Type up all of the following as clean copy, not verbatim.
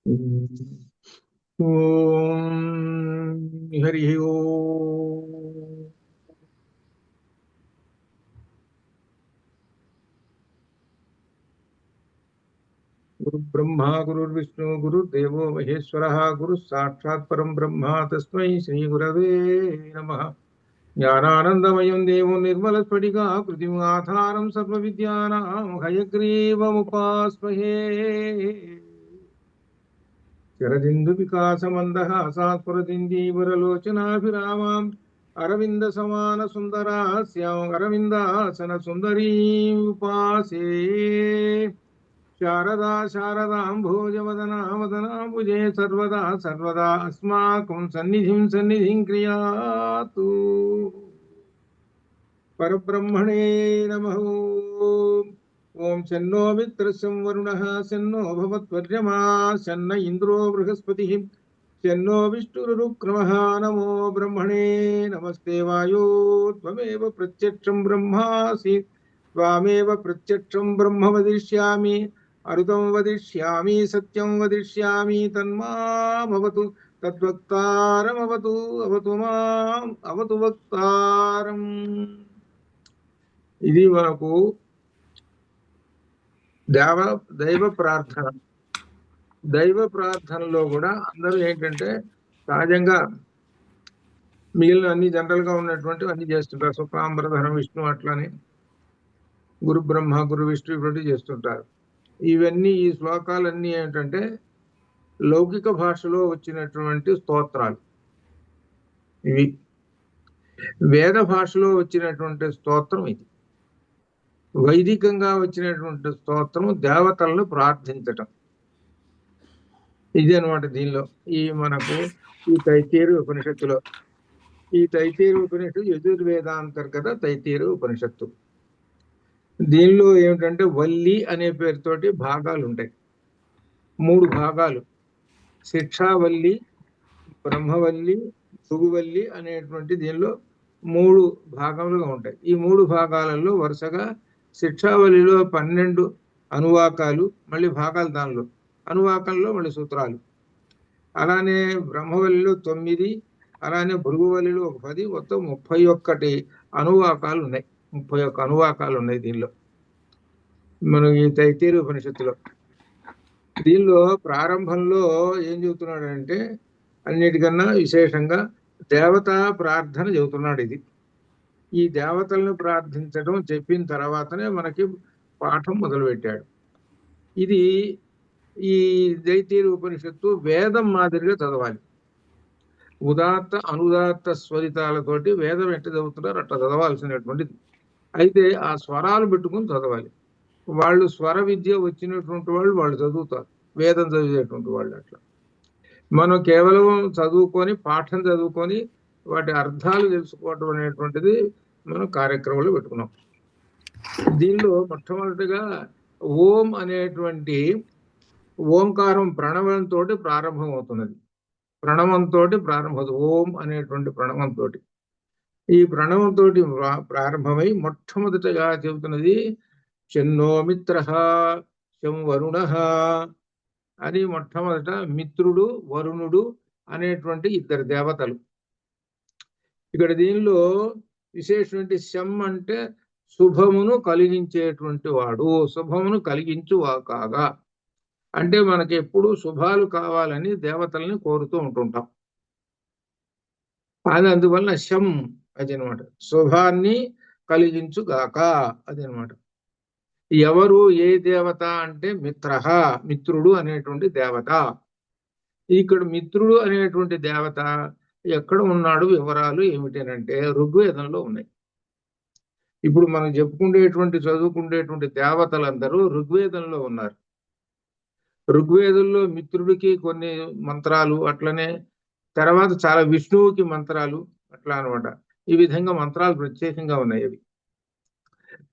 ఓం హరి ఓం. గురు బ్రహ్మ గురుర్విష్ణు గురుర్దేవో మహేశ్వర గురు సాక్షాత్ పరం బ్రహ్మ తస్మై శ్రీ గురవే నమః. జ్ఞానానందమయం దేవం నిర్మల స్ఫటికాకృతిం ఆధారం సర్వ విద్యానాం హయగ్రీవముపాస్మహే. శరదిందు వికాసమందహాసాస్ఫురదిందీవరలోచనాభిరామాం అరవింద సమాన సుందరాస్యాం అరవిందాసన సుందరీం ఉపాసే. శారదా శారదాంభోజవదనా వదనాంబుజే సర్వదా సర్వదా అస్మాకం సన్నిధిం క్రియాతు. పరబ్రహ్మణే నమః. ఓం శన్నో మిత్రస్యం వరుణః శన్నో భవత్వర్యమా శన్న ఇంద్రో బృహస్పతిః శన్నో విష్ణురుక్రమః. నమో బ్రహ్మణే నమస్తే వాయో త్వమేవ ప్రత్యక్షం బ్రహ్మాసి త్వామేవ ప్రత్యక్షం బ్రహ్మ వదిష్యామి అరుతం వదిష్యామి సత్యం వదిష్యామి తన్మామవతు తద్వక్తారమవతు అవతు మాం అవతు వక్తారం. ఇది మనకు దైవ ప్రార్థన. దైవ ప్రార్థనలో కూడా అందరూ ఏంటంటే సహజంగా మిగిలిన అన్ని జనరల్ గా ఉన్నటువంటి అన్ని చేస్తుంటారు. శుక్లాంబరధరం విష్ణు అట్లని గురు బ్రహ్మ గురు విష్ణు ఇటువంటి చేస్తుంటారు. ఇవన్నీ ఈ శ్లోకాలన్నీ ఏంటంటే లౌకిక భాషలో వచ్చినటువంటి స్తోత్రాలు. ఇవి వేద భాషలో వచ్చినటువంటి స్తోత్రం ఇది. వైదికంగా వచ్చినటువంటి స్తోత్రం దేవతలను ప్రార్థించటం ఇది అనమాట. దీనిలో ఈ మనకు ఈ తైత్తీరు ఉపనిషత్తులో ఈ తైత్తీరు ఉపనిషత్తు యజుర్వేదాంతర్గత తైత్తీరు ఉపనిషత్తు. దీనిలో ఏమిటంటే వల్లి అనే పేరుతోటి భాగాలు ఉంటాయి. 3 భాగాలు: శిక్షావల్లి, బ్రహ్మవల్లి, భృగువల్లి అనేటువంటి దీనిలో 3 భాగములుగా ఉంటాయి. ఈ 3 భాగాలలో వరుసగా శిక్షావల్లిలో 12 అనువాకాలు, మళ్ళీ భాగాలు, దానిలో అనువాకంలో మళ్ళీ సూత్రాలు. అలానే బ్రహ్మవల్లిలో 9, అలానే భృగువల్లిలో 10, మొత్తం 31 అనువాకాలు ఉన్నాయి. 31 అనువాకాలు ఉన్నాయి దీనిలో మనం ఈ తైత్తీరు ఉపనిషత్తులో. దీనిలో ప్రారంభంలో ఏం చెబుతున్నాడంటే అన్నిటికన్నా విశేషంగా దేవతా ప్రార్థన చెబుతున్నాడు. ఇది ఈ దేవతలను ప్రార్థించడం చెప్పిన తర్వాతనే మనకి పాఠం మొదలుపెట్టాడు. ఇది ఈ తైత్తీరు ఉపనిషత్తు వేదం మాదిరిగా చదవాలి. ఉదాత్త అనుదాత్త స్వరితాలతోటి వేదం ఎట్లా చదువుతున్నారు అట్లా చదవాల్సినటువంటిది. అయితే ఆ స్వరాలు పెట్టుకుని చదవాలి. వాళ్ళు స్వర విద్య వచ్చినటువంటి వాళ్ళు చదువుతారు, వేదం చదివేటువంటి వాళ్ళు. అట్లా మనం కేవలం చదువుకొని పాఠం చదువుకొని వాటి అర్థాలు తెలుసుకోవటం అనేటువంటిది మనం కార్యక్రమంలో పెట్టుకున్నాం. దీనిలో మొట్టమొదటిగా ఓం అనేటువంటి ఓంకారం ప్రణవంతో ప్రారంభం అవుతున్నది. ప్రణవంతో ప్రారంభమవుతుంది. ఓం అనేటువంటి ప్రణవంతో. ఈ ప్రణవంతో ప్రారంభమై మొట్టమొదటిగా చెబుతున్నది శన్నో మిత్రః శం వరుణః అని. మొట్టమొదట మిత్రుడు వరుణుడు అనేటువంటి 2 దేవతలు. ఇక్కడ దీనిలో విశేషమైన శం అంటే శుభమును కలిగించేటువంటి వాడు, శుభమును కలిగించు కాగా. అంటే మనకి ఎప్పుడు శుభాలు కావాలని దేవతల్ని కోరుతూ ఉంటుంటాం. అది అందువలన శం అది అనమాట, శుభాన్ని కలిగించుగాక అది అనమాట. ఎవరు ఏ దేవత అంటే మిత్రః, మిత్రుడు అనేటువంటి దేవత. ఇక్కడ మిత్రుడు అనేటువంటి దేవత ఎక్కడ ఉన్నాడు, వివరాలు ఏమిటనంటే ఋగ్వేదంలో ఉన్నాయి. ఇప్పుడు మనం చదువుకునేటువంటి దేవతలందరూ ఋగ్వేదంలో ఉన్నారు. ఋగ్వేదంలో మిత్రుడికి కొన్ని మంత్రాలు, అట్లనే తర్వాత చాలా విష్ణువుకి మంత్రాలు అట్లా అనమాట. ఈ విధంగా మంత్రాలు ప్రత్యేకంగా ఉన్నాయి. అవి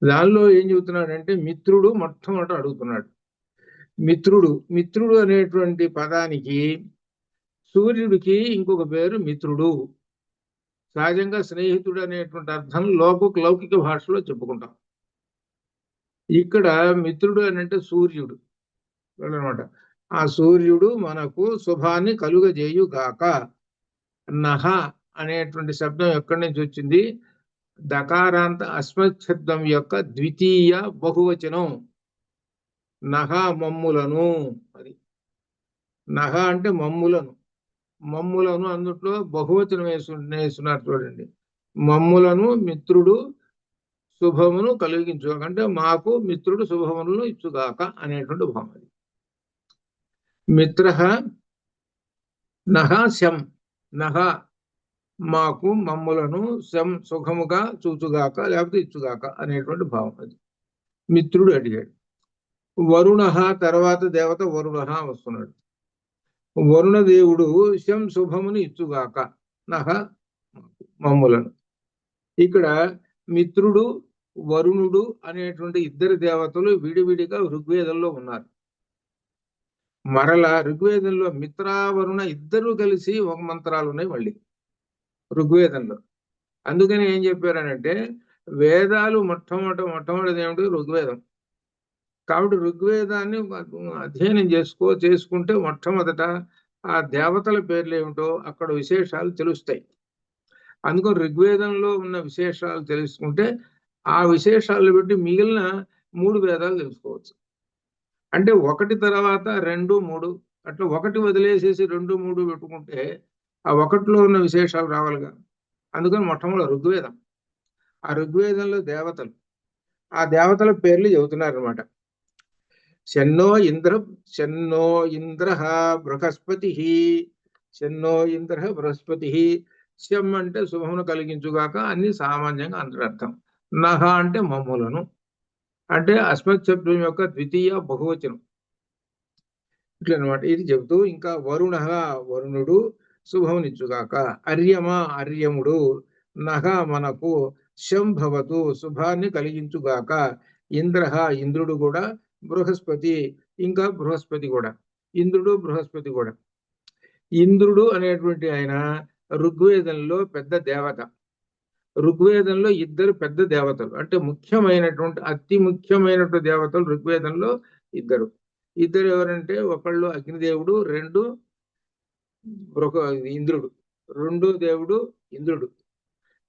దానిలో ఏం చెబుతున్నాడంటే మిత్రుడు మొట్టమొదట అడుగుతున్నాడు. మిత్రుడు అనేటువంటి పదానికి సూర్యుడికి ఇంకొక పేరు మిత్రుడు. సహజంగా స్నేహితుడు అనేటువంటి అర్థం లౌకిక భాషలో చెప్పుకుంటాం. ఇక్కడ మిత్రుడు అని అంటే సూర్యుడు అనమాట. ఆ సూర్యుడు మనకు శుభాన్ని కలుగజేయుగాక. నహ అనేటువంటి శబ్దం ఎక్కడి నుంచి వచ్చింది? దకారాంత అస్మశబ్దం యొక్క ద్వితీయ బహువచనం. నహ మమ్ములను. అది నహ అంటే మమ్ములను. మమ్ములను అందుట్లో బహువచనం వేస్తున్నారు చూడండి. మమ్ములను మిత్రుడు శుభమును కలిగించు, అంటే మాకు మిత్రుడు శుభములను ఇచ్చుగాక అనేటువంటి భావం. మిత్ర నహ శం. నహ మాకు మమ్ములను శం సుఖముగా చూచుగాక లేకపోతే ఇచ్చుగాక అనేటువంటి భావం. అది మిత్రుడు అడిగాడు. వరుణ తర్వాత దేవత వరుణ వస్తున్నాడు. వరుణ దేవుడు శం శుభమును ఇచ్చుగాక, నహ మమ్ములను. ఇక్కడ మిత్రుడు వరుణుడు అనేటువంటి ఇద్దరు దేవతలు విడివిడిగా ఋగ్వేదంలో ఉన్నారు. మరలా ఋగ్వేదంలో మిత్రావరుణ ఇద్దరు కలిసి ఒక మంత్రాలు ఉన్నాయి మళ్ళీ ఋగ్వేదంలో. అందుకని ఏం చెప్పారనంటే వేదాలు మొట్టమొదటి ఏమిటి? ఋగ్వేదం. కాబట్టి ఋగ్వేదాన్ని అధ్యయనం చేసుకుంటే మొట్టమొదట ఆ దేవతల పేర్లు ఏమిటో అక్కడ విశేషాలు తెలుస్తాయి. అందుకని ఋగ్వేదంలో ఉన్న విశేషాలు తెలుసుకుంటే ఆ విశేషాలు బట్టి మిగిలిన 3 వేదాలు తెలుసుకోవచ్చు. అంటే ఒకటి తర్వాత 2, 3 అట్లా ఒకటి వదిలేసేసి 2, 3 పెట్టుకుంటే ఆ ఒకటిలో ఉన్న విశేషాలు రావాలిగా. అందుకని మొట్టమొదటి ఋగ్వేదం. ఆ ఋగ్వేదంలో దేవతలు, ఆ దేవతల పేర్లు చెబుతున్నారు అనమాట. శన్నో ఇంద్ర బృహస్పతి. శన్నో ఇంద్ర బృహస్పతి. శం అంటే శుభమును కలిగించుగాక అన్ని సామాన్యంగా అంతరర్థం. నహ అంటే మమ్ములను, అంటే అస్మత్ శబ్దం యొక్క ద్వితీయ బహువచనం ఇట్లనమాట. ఇది చెబుతూ ఇంకా వరుణ వరుణుడు శుభమునిచ్చుగాక. అర్యమ అర్యముడు. నహ మనకు. శం భవతు శుభాన్ని కలిగించుగాక. ఇంద్ర ఇంద్రుడు కూడా. బృహస్పతి ఇంకా బృహస్పతి కూడా. ఇంద్రుడు బృహస్పతి కూడా. ఇంద్రుడు అనేటువంటి ఆయన ఋగ్వేదంలో పెద్ద దేవత. ఋగ్వేదంలో ఇద్దరు పెద్ద దేవతలు, అంటే ముఖ్యమైనటువంటి అతి ముఖ్యమైనటువంటి దేవతలు ఋగ్వేదంలో ఇద్దరు ఎవరంటే ఒకళ్ళు అగ్నిదేవుడు, ఇంద్రుడు. రెండో దేవుడు ఇంద్రుడు.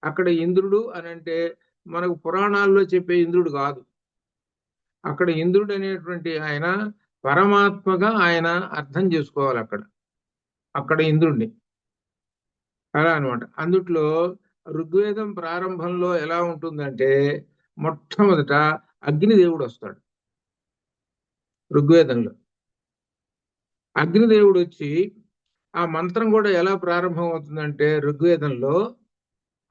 అక్కడ ఇంద్రుడు అని అంటే మనకు పురాణాల్లో చెప్పే ఇంద్రుడు కాదు. అక్కడ ఇంద్రుడు అనేటువంటి ఆయన పరమాత్మగా ఆయన అర్థం చేసుకోవాలి అక్కడ ఇంద్రుడిని. అలా అనమాట. అందుట్లో ఋగ్వేదం ప్రారంభంలో ఎలా ఉంటుందంటే మొట్టమొదట అగ్నిదేవుడు వస్తాడు ఋగ్వేదంలో. అగ్నిదేవుడు వచ్చి ఆ మంత్రం కూడా ఎలా ప్రారంభం అవుతుందంటే ఋగ్వేదంలో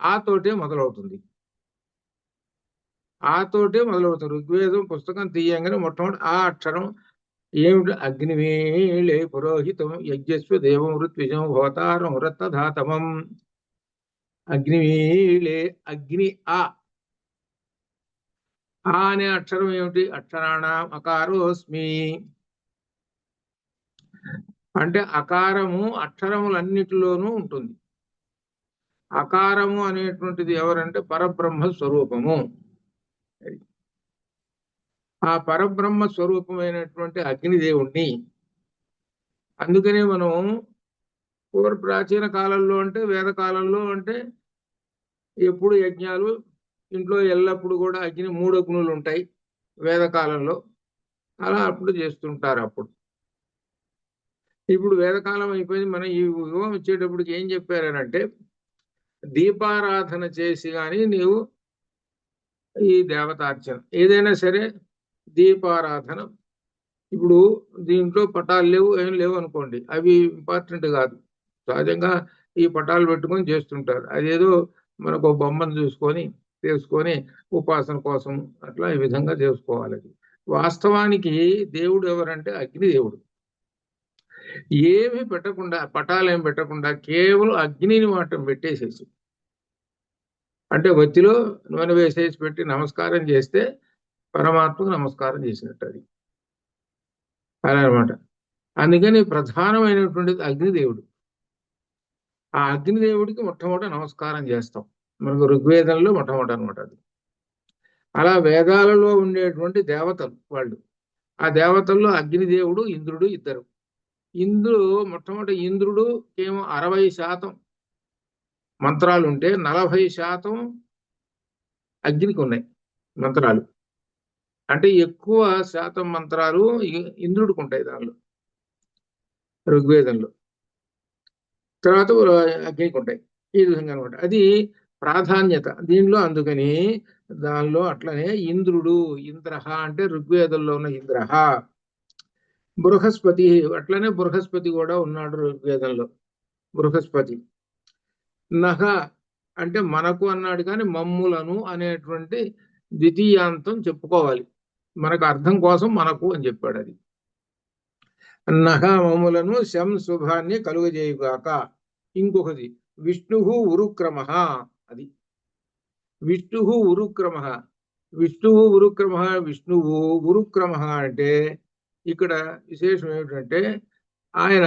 ఆతోటే మొదలవుతుంది. ఋగ్వేదం పుస్తకం తీయంగానే మొట్టమొదటి ఆ అక్షరం ఏమిటి? అగ్నివేళే పురోహితం యజ్ఞస్వ దేవం ఋత్విజం భవతారం రత్తధాతమం. అగ్నివేళే అగ్ని ఆ అనే అక్షరం ఏమిటి? అక్షరాణం అకారోస్మి. అంటే అకారము అక్షరములన్నిటిలోనూ ఉంటుంది. అకారము అనేటువంటిది ఎవరంటే పరబ్రహ్మ స్వరూపము. ఆ పరబ్రహ్మ స్వరూపమైనటువంటి అగ్నిదేవుణ్ణి. అందుకనే మనం ప్రాచీన కాలంలో అంటే వేద కాలంలో అంటే ఎప్పుడు యజ్ఞాలు ఇంట్లో ఎల్లప్పుడు కూడా అగ్ని 3 అగ్నులు ఉంటాయి వేదకాలంలో. అలా అప్పుడు చేస్తుంటారు. ఇప్పుడు వేదకాలం అయిపోయింది. మనం ఈ యుగం వచ్చేటప్పటికి ఏం చెప్పారనంటే దీపారాధన చేసి కానీ నీవు ఈ దేవతార్చన ఏదైనా సరే దీపారాధన. ఇప్పుడు దీంట్లో పటాలు లేవు, ఏం లేవు అనుకోండి, అవి ఇంపార్టెంట్ కాదు. సహజంగా ఈ పటాలు పెట్టుకొని చేస్తుంటారు. అదేదో మనకు బొమ్మను చేసుకొని ఉపాసన కోసం అట్లా ఈ విధంగా చేసుకోవాలి. వాస్తవానికి దేవుడు ఎవరంటే అగ్నిదేవుడు. ఏమి పెట్టకుండా, పటాలేం పెట్టకుండా కేవలం అగ్నిని మాత్రం పెట్టేసేసి, అంటే వత్తిలో నూనె వేసేసి పెట్టి నమస్కారం చేస్తే పరమాత్మకు నమస్కారం చేసినట్టు అది. అలా అనమాట. అందుకని ప్రధానమైనటువంటిది అగ్నిదేవుడు. ఆ అగ్నిదేవుడికి మొట్టమొదట నమస్కారం చేస్తాం మనకు ఋగ్వేదంలో మొట్టమొదటి అనమాట అది. అలా వేదాలలో ఉండేటువంటి దేవతలు వాళ్ళు. ఆ దేవతల్లో అగ్నిదేవుడు ఇంద్రుడు ఇద్దరు. మొట్టమొదటి ఇంద్రుడు ఏమో 60% మంత్రాలు ఉంటే 40% అగ్నికి ఉన్నాయి మంత్రాలు. అంటే ఎక్కువ శాతం మంత్రాలు ఇంద్రుడికి ఉంటాయి దానిలో, ఋగ్వేదంలో. తర్వాత అగ్నికి ఉంటాయి. ఈ విధంగా అనమాట. అది ప్రాధాన్యత దీనిలో. అందుకని దానిలో అట్లనే ఇంద్రుడు, ఇంద్రహ అంటే ఋగ్వేదంలో ఉన్న ఇంద్రహ. బృహస్పతి, అట్లనే బృహస్పతి కూడా ఉన్నాడు ఋగ్వేదంలో, బృహస్పతి. నహ అంటే మనకు అన్నాడు, కానీ మమ్ములను అనేటువంటి ద్వితీయాంతం చెప్పుకోవాలి. మనకు అర్థం కోసం మనకు అని చెప్పాడు. అది నహ మమ్ములను శం శుభాన్ని కలుగజేయుగాక. ఇంకొకటి విష్ణు ఉరుక్రమ. అది విష్ణు ఉరుక్రమ. విష్ణువు ఉరుక్రమ. విష్ణువు ఉరుక్రమ అంటే ఇక్కడ విశేషం ఏమిటంటే ఆయన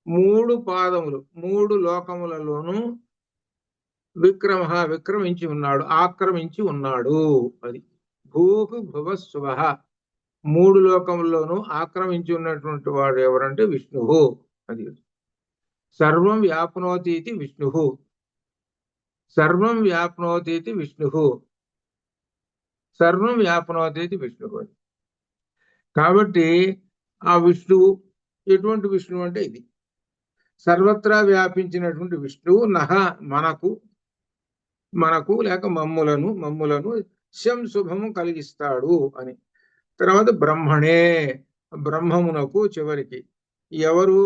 3 పాదములు 3 లోకములలోనూ విక్రమించి ఉన్నాడు, ఆక్రమించి ఉన్నాడు. అది భూహు భువ శుభ 3 లోకముల్లోనూ ఆక్రమించి ఉన్నటువంటి వాడు ఎవరంటే విష్ణువు. అది సర్వం వ్యాప్నోతీతి విష్ణువు. సర్వం వ్యాప్నోతీతి విష్ణువు. సర్వం వ్యాప్నోతీతి విష్ణువు. కాబట్టి ఆ విష్ణువు ఎటువంటి విష్ణువు అంటే ఇది సర్వత్రా వ్యాపించినటువంటి విష్ణువు. నహ మనకు లేక మమ్ములను శం శుభము కలిగిస్తాడు అని. తర్వాత బ్రహ్మణే, బ్రహ్మమునకు చివరికి ఎవరు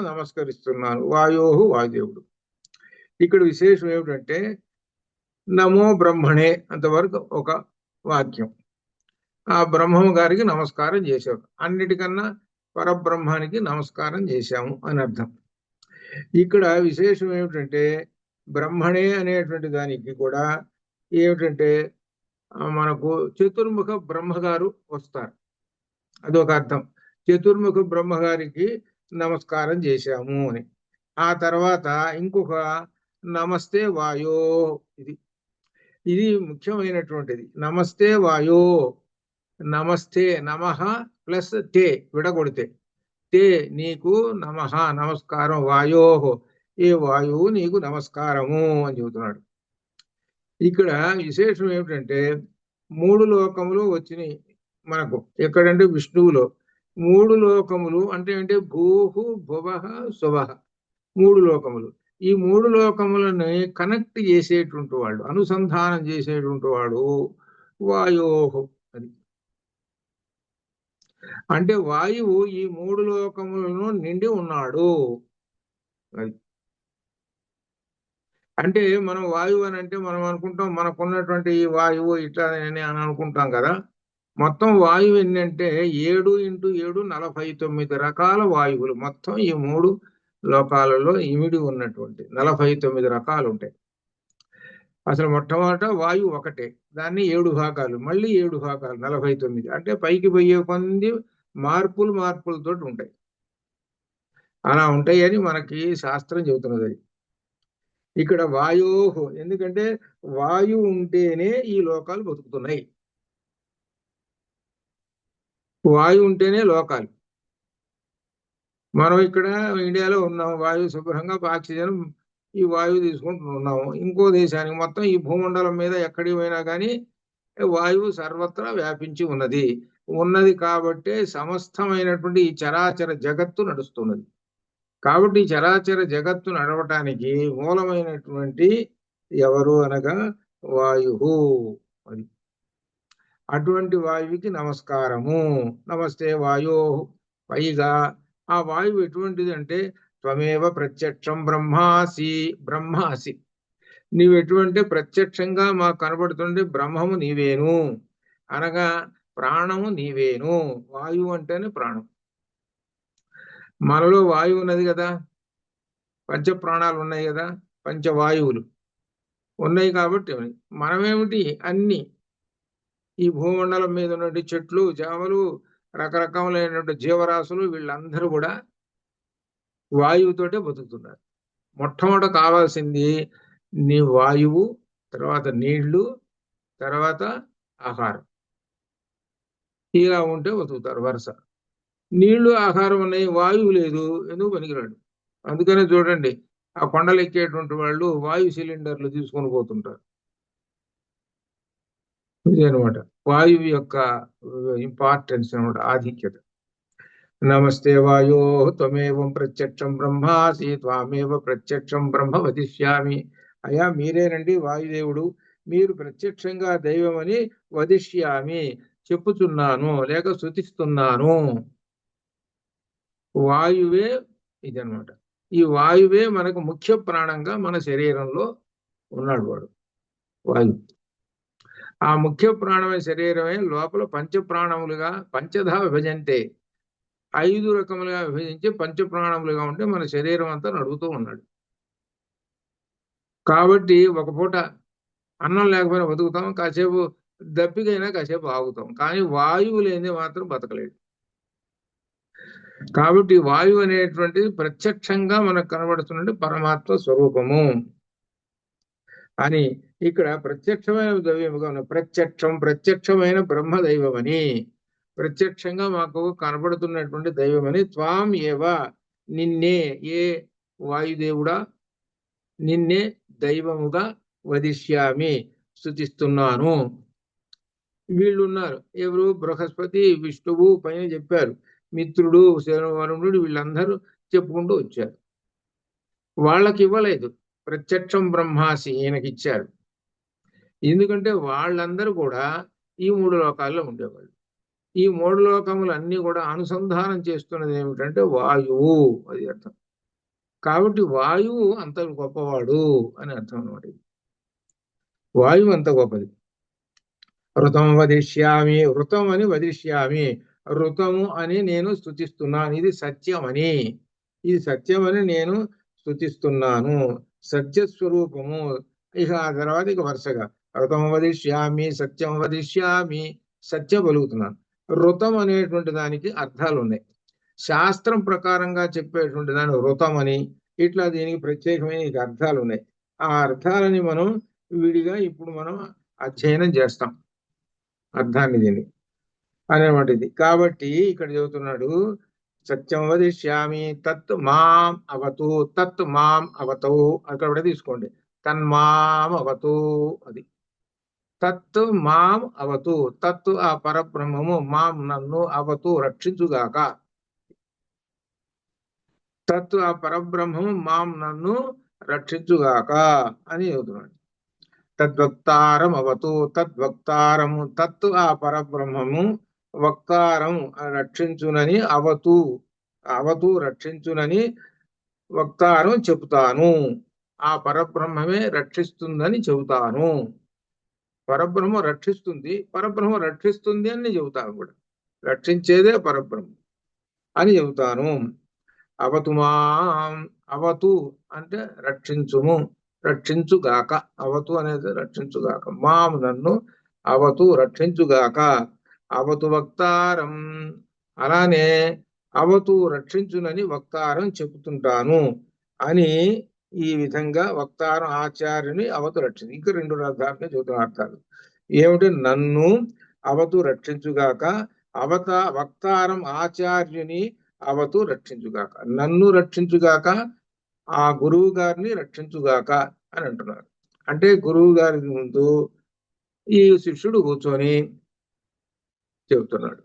నమస్కరిస్తున్నాను, వాయోహు వాయుదేవుడు. ఇక్కడ విశేషం ఏమిటంటే నమో బ్రహ్మణే అంతవరకు ఒక వాక్యం. ఆ బ్రహ్మము గారికి నమస్కారం చేశాడు. అన్నిటికన్నా పరబ్రహ్మానికి నమస్కారం చేశాము అని అర్థం. ఇక్కడ విశేషం ఏమిటంటే బ్రహ్మణే అనేటువంటి దానికి కూడా ఏమిటంటే మనకు చతుర్ముఖ బ్రహ్మగారు వస్తారు, అదొక అర్థం. చతుర్ముఖ బ్రహ్మగారికి నమస్కారం చేశాము అని. ఆ తర్వాత ఇంకొక నమస్తే వాయో, ఇది ముఖ్యమైనటువంటిది. నమస్తే వాయో. నమస్తే నమః ప్లస్ తే విడగొడితే తే నీకు నమః నమస్కారం, వాయోహో ఏ వాయువు నీకు నమస్కారము అని చెబుతున్నాడు. ఇక్కడ విశేషం ఏమిటంటే 3 లోకములు వచ్చినాయి మనకు. ఎక్కడంటే విష్ణువులో 3 లోకములు అంటే భూహు భువః శువః 3 లోకములు. ఈ 3 లోకములని కనెక్ట్ చేసేటువంటి వాడు, అనుసంధానం చేసేటువంటి వాడు వాయోహు. అది అంటే వాయువు ఈ 3 లోకములను నిండి ఉన్నాడు. అది అంటే మనం వాయువు అని అంటే మనం అనుకుంటాం మనకున్నటువంటి ఈ వాయువు ఇట్లా అని అనుకుంటాం కదా. మొత్తం వాయువు ఏంటంటే 7 × 7 49 రకాల వాయువులు మొత్తం ఈ 3 లోకాలలో ఇమిడి ఉన్నటువంటి 49 రకాలు ఉంటాయి. అసలు మొట్టమొదట వాయువు ఒకటే, దాన్ని 7 భాగాలు, మళ్ళీ 7 భాగాలు 49. అంటే పైకి పోయే కొంది మార్పులతో ఉంటాయి. అలా ఉంటాయని మనకి శాస్త్రం చెబుతున్నది. అది ఇక్కడ వాయోహు, ఎందుకంటే వాయువు ఉంటేనే ఈ లోకాలు బతుకుతున్నాయి. వాయువు ఉంటేనే లోకాలు. మనం ఇక్కడ ఇండియాలో ఉన్నాం, వాయువు శుభ్రంగా ఆక్సిజన్ ఈ వాయువు తీసుకుంటున్నాము. ఇంకో దేశానికి మొత్తం ఈ భూమండలం మీద ఎక్కడికి పోయినా కానీ వాయువు సర్వత్రా వ్యాపించి ఉన్నది కాబట్టి సమస్తమైనటువంటి ఈ చరాచర జగత్తు నడుస్తున్నది. కాబట్టి ఈ చరాచర జగత్తు నడవటానికి మూలమైనటువంటి ఎవరు అనగా వాయువు. అది అటువంటి వాయువుకి నమస్కారము. నమస్తే వాయో. పైగా ఆ వాయువు ఎటువంటిది అంటే త్వమేవ ప్రత్యక్షం బ్రహ్మాసి. నీవు ఎటువంటి ప్రత్యక్షంగా మాకు కనబడుతుండే బ్రహ్మము నీవేను, అనగా ప్రాణము నీవేను. వాయువు అంటేనే ప్రాణం. మనలో వాయువు ఉన్నది కదా, పంచ ప్రాణాలు ఉన్నాయి కదా, పంచవాయువులు ఉన్నాయి. కాబట్టి మనమేమిటి అన్ని ఈ భూమండలం మీద ఉన్నటువంటి చెట్లు చేమలు రకరకాలైనటువంటి జీవరాశులు వీళ్ళందరూ కూడా వాయువుతోటే బతుకుతున్నారు. మొట్టమొదట కావాల్సింది నీ వాయువు, తర్వాత నీళ్లు, తర్వాత ఆహారం. ఇలా ఉంటే బతుకుతారు వరుస. నీళ్లు ఆహారం ఉన్నాయి, వాయువు లేదు, ఎందుకు పనికిరాడు. అందుకనే చూడండి, ఆ కొండలు ఎక్కేటువంటి వాళ్ళు వాయు సిలిండర్లు తీసుకొని పోతుంటారు. ఇది అనమాట వాయువు యొక్క ఇంపార్టెన్స్ అనమాట, ఆధిక్యత. నమస్తే వాయో త్వమేవం ప్రత్యక్షం బ్రహ్మాసి త్వామేవ ప్రత్యక్షం బ్రహ్మ వదిష్యామి. అయా మీరేనండి వాయుదేవుడు, మీరు ప్రత్యక్షంగా దైవమని వదిష్యామి చెప్పుచున్నాను లేక స్తుతిస్తున్నాను. వాయువే ఇదనమాట. ఈ వాయువే మనకు ముఖ్య ప్రాణంగా మన శరీరంలో ఉన్నాడు వాడు వాయువు. ఆ ముఖ్య ప్రాణమైన శరీరమే లోపల పంచప్రాణములుగా పంచధా విభజంతే, 5 రకములుగా విభజించి పంచప్రాణములుగా ఉంటే మన శరీరం అంతా నడుపుతూ ఉన్నాడు. కాబట్టి ఒక పూట అన్నం లేకపోయినా బతుకుతాం, కాసేపు దప్పికైనా కాసేపు ఆగుతాం, కానీ వాయువు లేని మాత్రం బతకలేదు. కాబట్టి వాయువు అనేటువంటిది ప్రత్యక్షంగా మనకు కనబడుతున్నట్టు పరమాత్మ స్వరూపము అని ఇక్కడ ప్రత్యక్షమైన దైవముగా ఉన్న ప్రత్యక్షమైన బ్రహ్మదైవమని, ప్రత్యక్షంగా మాకు కనబడుతున్నటువంటి దైవమని, త్వాం ఏవ నిన్నే, ఏ వాయుదేవుడా నిన్నే దైవముగా వదిష్యామి స్తుతిస్తున్నాను. వీళ్ళు ఉన్నారు ఎవరు, బృహస్పతి విష్ణువు పైన చెప్పారు, మిత్రుడు వరుణుడు వీళ్ళందరూ చెప్పుకుంటూ వచ్చారు. వాళ్ళకి ఇవ్వలేదు, ప్రత్యక్షం బ్రహ్మాసి ఈయనకిచ్చారు. ఎందుకంటే వాళ్ళందరూ కూడా ఈ 3 లోకాల్లో ఉండేవాళ్ళు. ఈ 3 లోకములన్నీ కూడా అనుసంధానం చేస్తున్నది ఏమిటంటే వాయువు, అది అర్థం. కాబట్టి వాయువు అంత గొప్పవాడు అని అర్థం అన్నమాట. వాయువు అంత గొప్పది. ఋతం వదిష్యామి, ఋతం అని వదిష్యామి, ఋతము అని నేను స్తుతిస్తున్నాను, ఇది సత్యమని, ఇది సత్యమని నేను స్తుతిస్తున్నాను. సత్యస్వరూపము. ఇక ఆ తర్వాత ఇక వరుసగా ఋతం వదిష్యామి, సత్యం వదిష్యామి, సత్యం పలుకుతున్నాను. ఋతం అనేటువంటి దానికి అర్థాలు ఉన్నాయి. శాస్త్రం ప్రకారంగా చెప్పేటువంటి దాని ఋతం అని, ఇట్లా దీనికి ప్రత్యేకమైన అర్థాలు ఉన్నాయి. ఆ అర్థాలని మనం విడిగా ఇప్పుడు మనం అధ్యయనం చేస్తాం, అర్థాన్ని దీన్ని అనేమాట ఇది. కాబట్టి ఇక్కడ చెబుతున్నాడు, సత్యం వదిష్యామి తత్ మాం అవతు, తత్ మాం అవతు అక్కడ కూడా తీసుకోండి, తన్మాం అవతు, అది తత్ మాం అవతు, తత్ ఆ పరబ్రహ్మము, మాం నన్ను, అవతు రక్షించుగాక, తత్ ఆ పరబ్రహ్మము మాం నన్ను రక్షించుగాక అని చెబుతున్నాడు. తద్వక్తారం అవతు, తద్వక్తారము, తత్ ఆ పరబ్రహ్మము, వక్తారం రక్షించునని, అవతు అవతు రక్షించునని, వక్తారం చెబుతాను, ఆ పరబ్రహ్మమే రక్షిస్తుందని చెబుతాను. పరబ్రహ్మ రక్షిస్తుంది, పరబ్రహ్మ రక్షిస్తుంది అని చెబుతాను కూడా, రక్షించేదే పరబ్రహ్మ అని చెబుతాను. అవతు మాం, అవతు అంటే రక్షించుము, రక్షించుగాక, అవతు అనేది రక్షించుగాక, మాం నన్ను, అవతు రక్షించుగాక, అవతు వక్తారం, అలానే అవతు రక్షించునని వక్తారం చెబుతుంటాను అని, ఈ విధంగా వక్తారం ఆచార్యుని అవతు రక్షించు. ఇంకా 2 అర్థాలుగా చెబుతున్న అర్థాలు ఏమిటి, నన్ను అవతు రక్షించుగాక, వక్తారం ఆచార్యుని అవతు రక్షించుగాక, నన్ను రక్షించుగాక, ఆ గురువు గారిని రక్షించుగాక అని అంటున్నారు. అంటే గురువు గారి ముందు ఈ శిష్యుడు కూర్చొని చెబుతున్నాడు.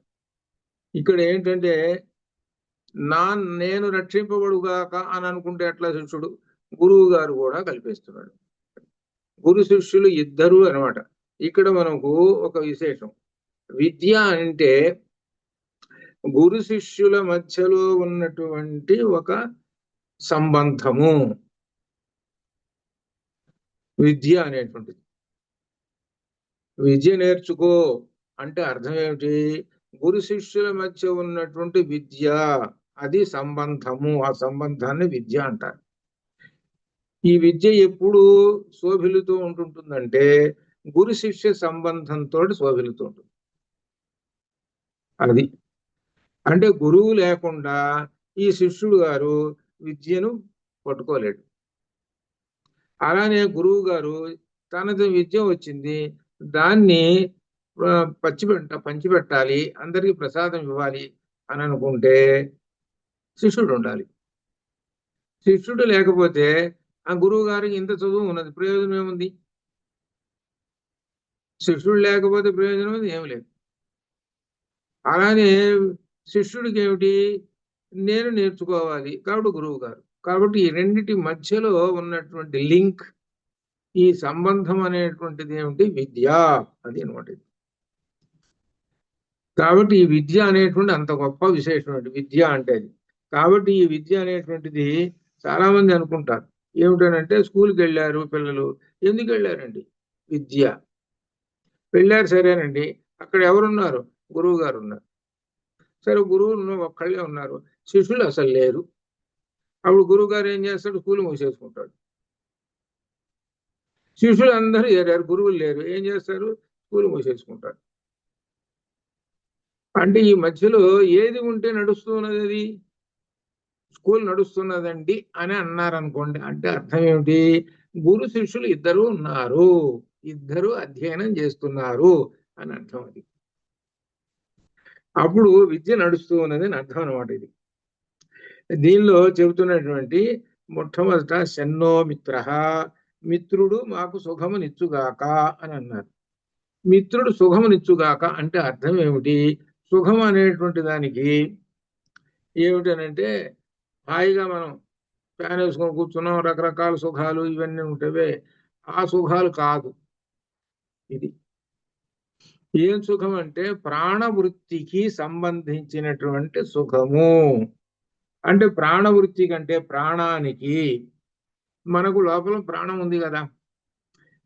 ఇక్కడ ఏంటంటే నేను రక్షింపబడుగాక అని అనుకుంటే ఎట్లా, శిష్యుడు గురువు గారు కూడా కల్పిస్తున్నాడు. గురు శిష్యులు ఇద్దరు అనమాట. ఇక్కడ మనకు ఒక విశేషం, విద్య అంటే గురు శిష్యుల మధ్యలో ఉన్నటువంటి ఒక సంబంధము విద్య అనేటువంటిది. విద్య నేర్చుకో అంటే అర్థం ఏమిటి, గురు శిష్యుల మధ్య ఉన్నటువంటి విద్య, అది సంబంధము, ఆ సంబంధాన్ని విద్య అంటారు. ఈ విద్య ఎప్పుడు శోభిలుతూ ఉంటుందంటే గురు శిష్య సంబంధంతో శోభిలుతూ ఉంటుంది. అది అంటే గురువు లేకుండా ఈ శిష్యుడు గారు విద్యను పట్టుకోలేడు. అలానే గురువు గారు తనది విద్య వచ్చింది, దాన్ని పంచిపెట్టాలి, అందరికీ ప్రసాదం ఇవ్వాలి, అని అనుకుంటే శిష్యుడు ఉండాలి. శిష్యుడు లేకపోతే ఆ గురువు గారికి ఇంత చదువు ఉన్నది, ప్రయోజనం ఏముంది? శిష్యుడు లేకపోతే ప్రయోజనం ఉంది ఏమి లేదు. అలానే శిష్యుడికి ఏమిటి? నేను నేర్చుకోవాలి కాబట్టి గురువు గారు. కాబట్టి ఈ రెండిటి మధ్యలో ఉన్నటువంటి లింక్, ఈ సంబంధం అనేటువంటిది ఏమిటి? విద్య. అది అనమాట. కాబట్టి ఈ విద్య అనేటువంటి అంత గొప్ప విశేషమైన విద్య అంటే అది. కాబట్టి ఈ విద్య అనేటువంటిది చాలా మంది అనుకుంటారు ఏమిటనంటే, స్కూల్కి వెళ్ళారు పిల్లలు. ఎందుకు వెళ్ళారండి? విద్య. వెళ్ళారు సరేనండి, అక్కడ ఎవరున్నారు? గురువు గారు ఉన్నారు. సరే, గురువులు ఒక్కళ్ళే ఉన్నారు, శిష్యులు అసలు లేరు. అప్పుడు గురువు గారు ఏం చేస్తాడు? స్కూల్ మూసేసుకుంటాడు. శిష్యులు అందరూ ఏరారు, గురువులు లేరు, ఏం చేస్తారు? స్కూల్ మూసేసుకుంటారు. అంటే ఈ మధ్యలో ఏది ఉంటే నడుస్తూ ఉన్నది? అది స్కూల్ నడుస్తున్నదండి అని అన్నారనుకోండి, అంటే అర్థం ఏమిటి? గురు శిష్యులు ఇద్దరు ఉన్నారు, ఇద్దరు అధ్యయనం చేస్తున్నారు అని అర్థం. అది అప్పుడు విద్య నడుస్తూ ఉన్నది అని అర్థం అనమాట. ఇది దీనిలో చెబుతున్నటువంటి మొట్టమొదట శన్నో మిత్ర, మిత్రుడు మాకు సుఖమునిచ్చుగాక అని అన్నారు. మిత్రుడు సుఖమునిచ్చుగాక అంటే అర్థం ఏమిటి? సుఖం అనేటువంటి దానికి ఏమిటనంటే, హాయిగా మనం ఫ్యాన్ వేసుకొని కూర్చున్నాం, రకరకాల సుఖాలు ఇవన్నీ ఉంటావే, ఆ సుఖాలు కాదు. ఇది ఏం సుఖం అంటే ప్రాణవృత్తికి సంబంధించినటువంటి సుఖము. అంటే ప్రాణవృత్తి కంటే ప్రాణానికి, మనకు లోపల ప్రాణం ఉంది కదా,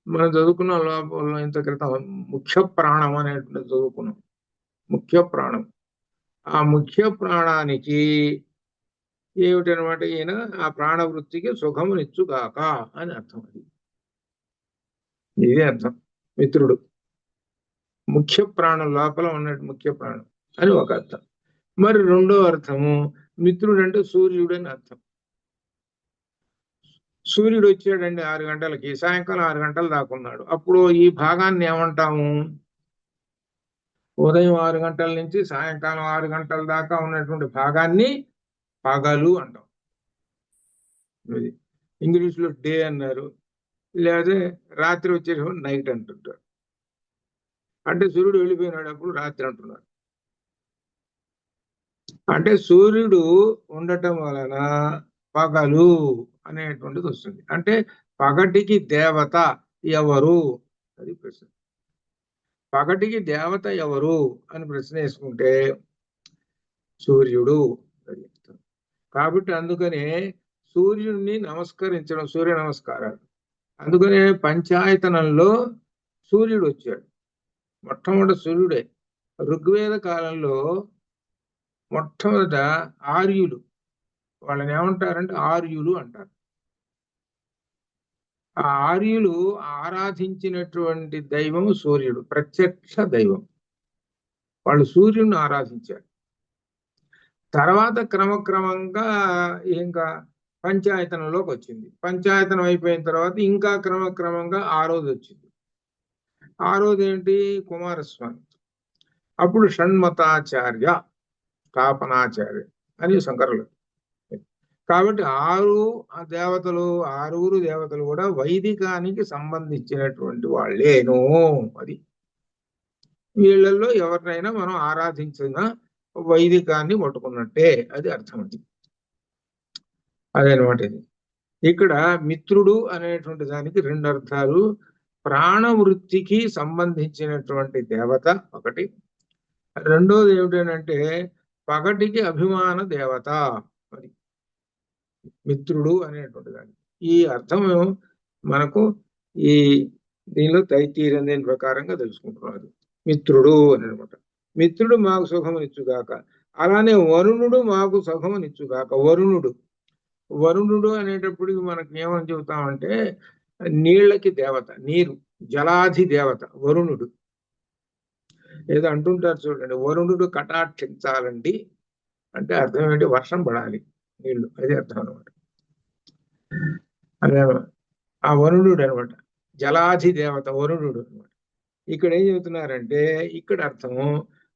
మనం చదువుకున్న లోపల ఇంత క్రితం ముఖ్య ప్రాణం అనేటువంటి చదువుకున్నాం. ముఖ్య ప్రాణం, ఆ ముఖ్య ప్రాణానికి ఏమిటనమాట? ఈయన ఆ ప్రాణవృత్తికి సుఖమునిచ్చుగాక అని అర్థం. అది ఇదే అర్థం. మిత్రుడు ముఖ్య ప్రాణం, లోపల ఉన్నట్టు ముఖ్య ప్రాణం అని ఒక అర్థం. మరి రెండో అర్థము, మిత్రుడు అంటే సూర్యుడు అని అర్థం. సూర్యుడు వచ్చాడండి 6 గంటలకి, సాయంకాలం 6 గంటలు దాకా ఉన్నాడు, అప్పుడు ఈ భాగాన్ని ఏమంటాము? ఉదయం 6 గంటల నుంచి సాయంకాలం 6 గంటల దాకా ఉన్నటువంటి భాగాన్ని పగలు అంటాం. ఇంగ్లీష్లో డే అన్నారు, లేదా రాత్రి వచ్చేటప్పుడు నైట్ అంటుంటారు. అంటే సూర్యుడు వెళ్ళిపోయినాడు అప్పుడు రాత్రి అంటున్నారు. అంటే సూర్యుడు ఉండటం వలన పగలు అనేటువంటిది వస్తుంది. అంటే పగటికి దేవత ఎవరు? అది ప్రశ్న. పగటికి దేవత ఎవరు అని ప్రశ్న వేసుకుంటే సూర్యుడు. కాబట్టి అందుకనే సూర్యుడిని నమస్కరించడం, సూర్య నమస్కారాలు. అందుకనే పంచాయతనంలో సూర్యుడు వచ్చాడు, మొట్టమొదటి సూర్యుడే. ఋగ్వేద కాలంలో మొట్టమొదట ఆర్యులు, వాళ్ళని ఏమంటారంటే ఆర్యులు అంటారు. ఆ ఆర్యులు ఆరాధించినటువంటి దైవం సూర్యుడు, ప్రత్యక్ష దైవం. వాళ్ళు సూర్యుడిని ఆరాధించారు. తర్వాత క్రమక్రమంగా ఇంకా పంచాయతనంలోకి వచ్చింది. పంచాయతనం అయిపోయిన తర్వాత ఇంకా క్రమక్రమంగా ఆ రోజు వచ్చింది. ఆ రోజు ఏంటి? కుమారస్వామి. అప్పుడు షణ్మతాచార్య, స్థాపనాచార్య అని శంకరులు. కాబట్టి ఆరుగురు దేవతలు కూడా వైదికానికి సంబంధించినటువంటి వాళ్ళేను. అది వీళ్ళల్లో ఎవరినైనా మనం ఆరాధించిన వైదికాన్ని పట్టుకున్నట్టే, అది అర్థం. అది అదనమాట. ఇది ఇక్కడ మిత్రుడు అనేటువంటి దానికి రెండు అర్థాలు. ప్రాణవృత్తికి సంబంధించినటువంటి దేవత ఒకటి, రెండోది ఏమిటంటే పగటికి అభిమాన దేవత. అది మిత్రుడు అనేటువంటి దానికి ఈ అర్థం మనకు ఈ దీనిలో తైతీరం దీని ప్రకారంగా తెలుసుకుంటున్నారు. మిత్రుడు అని అనమాట. మిత్రుడు మాకు సుఖమునిచ్చుగాక. అలానే వరుణుడు మాకు సుఖమునిచ్చుగాక. వరుణుడు అనేటప్పటికి మనకి ఏమని చెబుతామంటే నీళ్ళకి దేవత, నీరు, జలాధి దేవత వరుణుడు. ఏదో అంటుంటారు చూడండి, వరుణుడు కటాక్షించాలండి అంటే అర్థం ఏంటి? వర్షం పడాలి, నీళ్లు, అదే అర్థం అనమాట. అదే ఆ వరుణుడు అనమాట, జలాధి దేవత వరుణుడు అనమాట. ఇక్కడ ఏం చెబుతున్నారంటే, ఇక్కడ అర్థము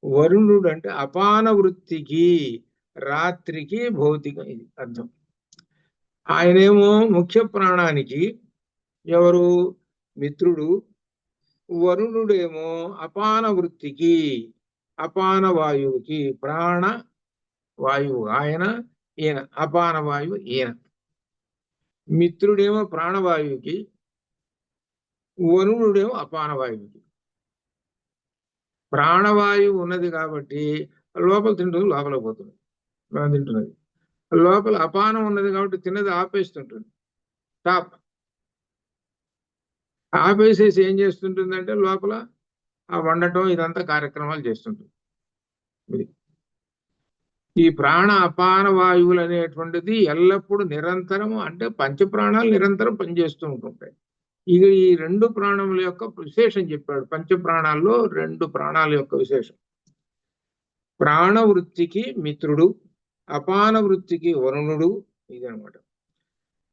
వరుణుడు అంటే అపాన వృత్తికి, రాత్రికి భౌతిక ఇది అర్థం. ఆయనేమో ముఖ్య ప్రాణానికి ఎవరు మిత్రుడు, వరుణుడేమో అపాన వృత్తికి, అపాన వాయువుకి, ప్రాణ వాయువు ఆయన, ఈయన అపాన వాయువు ఈయన. మిత్రుడేమో ప్రాణవాయువుకి, వరుణుడేమో అపాన వాయువుకి. ప్రాణవాయువు ఉన్నది కాబట్టి లోపల తింటుంది, లోపల పోతుంది, మనం తింటున్నది. లోపల అపానం ఉన్నది కాబట్టి తిన్నది ఆపేస్తుంటుంది, టాప్ ఆపేసేసి ఏం చేస్తుంటుందంటే లోపల ఆ వండటం ఇదంతా కార్యక్రమాలు చేస్తుంటుంది. ఈ ప్రాణ అపాన వాయువులు అనేటువంటిది ఎల్లప్పుడూ నిరంతరము, అంటే పంచప్రాణాలు నిరంతరం పనిచేస్తూ ఉంటుంటాయి. ఇక ఈ రెండు ప్రాణముల యొక్క విశేషం చెప్పాడు. పంచప్రాణాల్లో రెండు ప్రాణాల యొక్క విశేషం. ప్రాణవృత్తికి మిత్రుడు, అపాన వృత్తికి వరుణుడు, ఇదనమాట.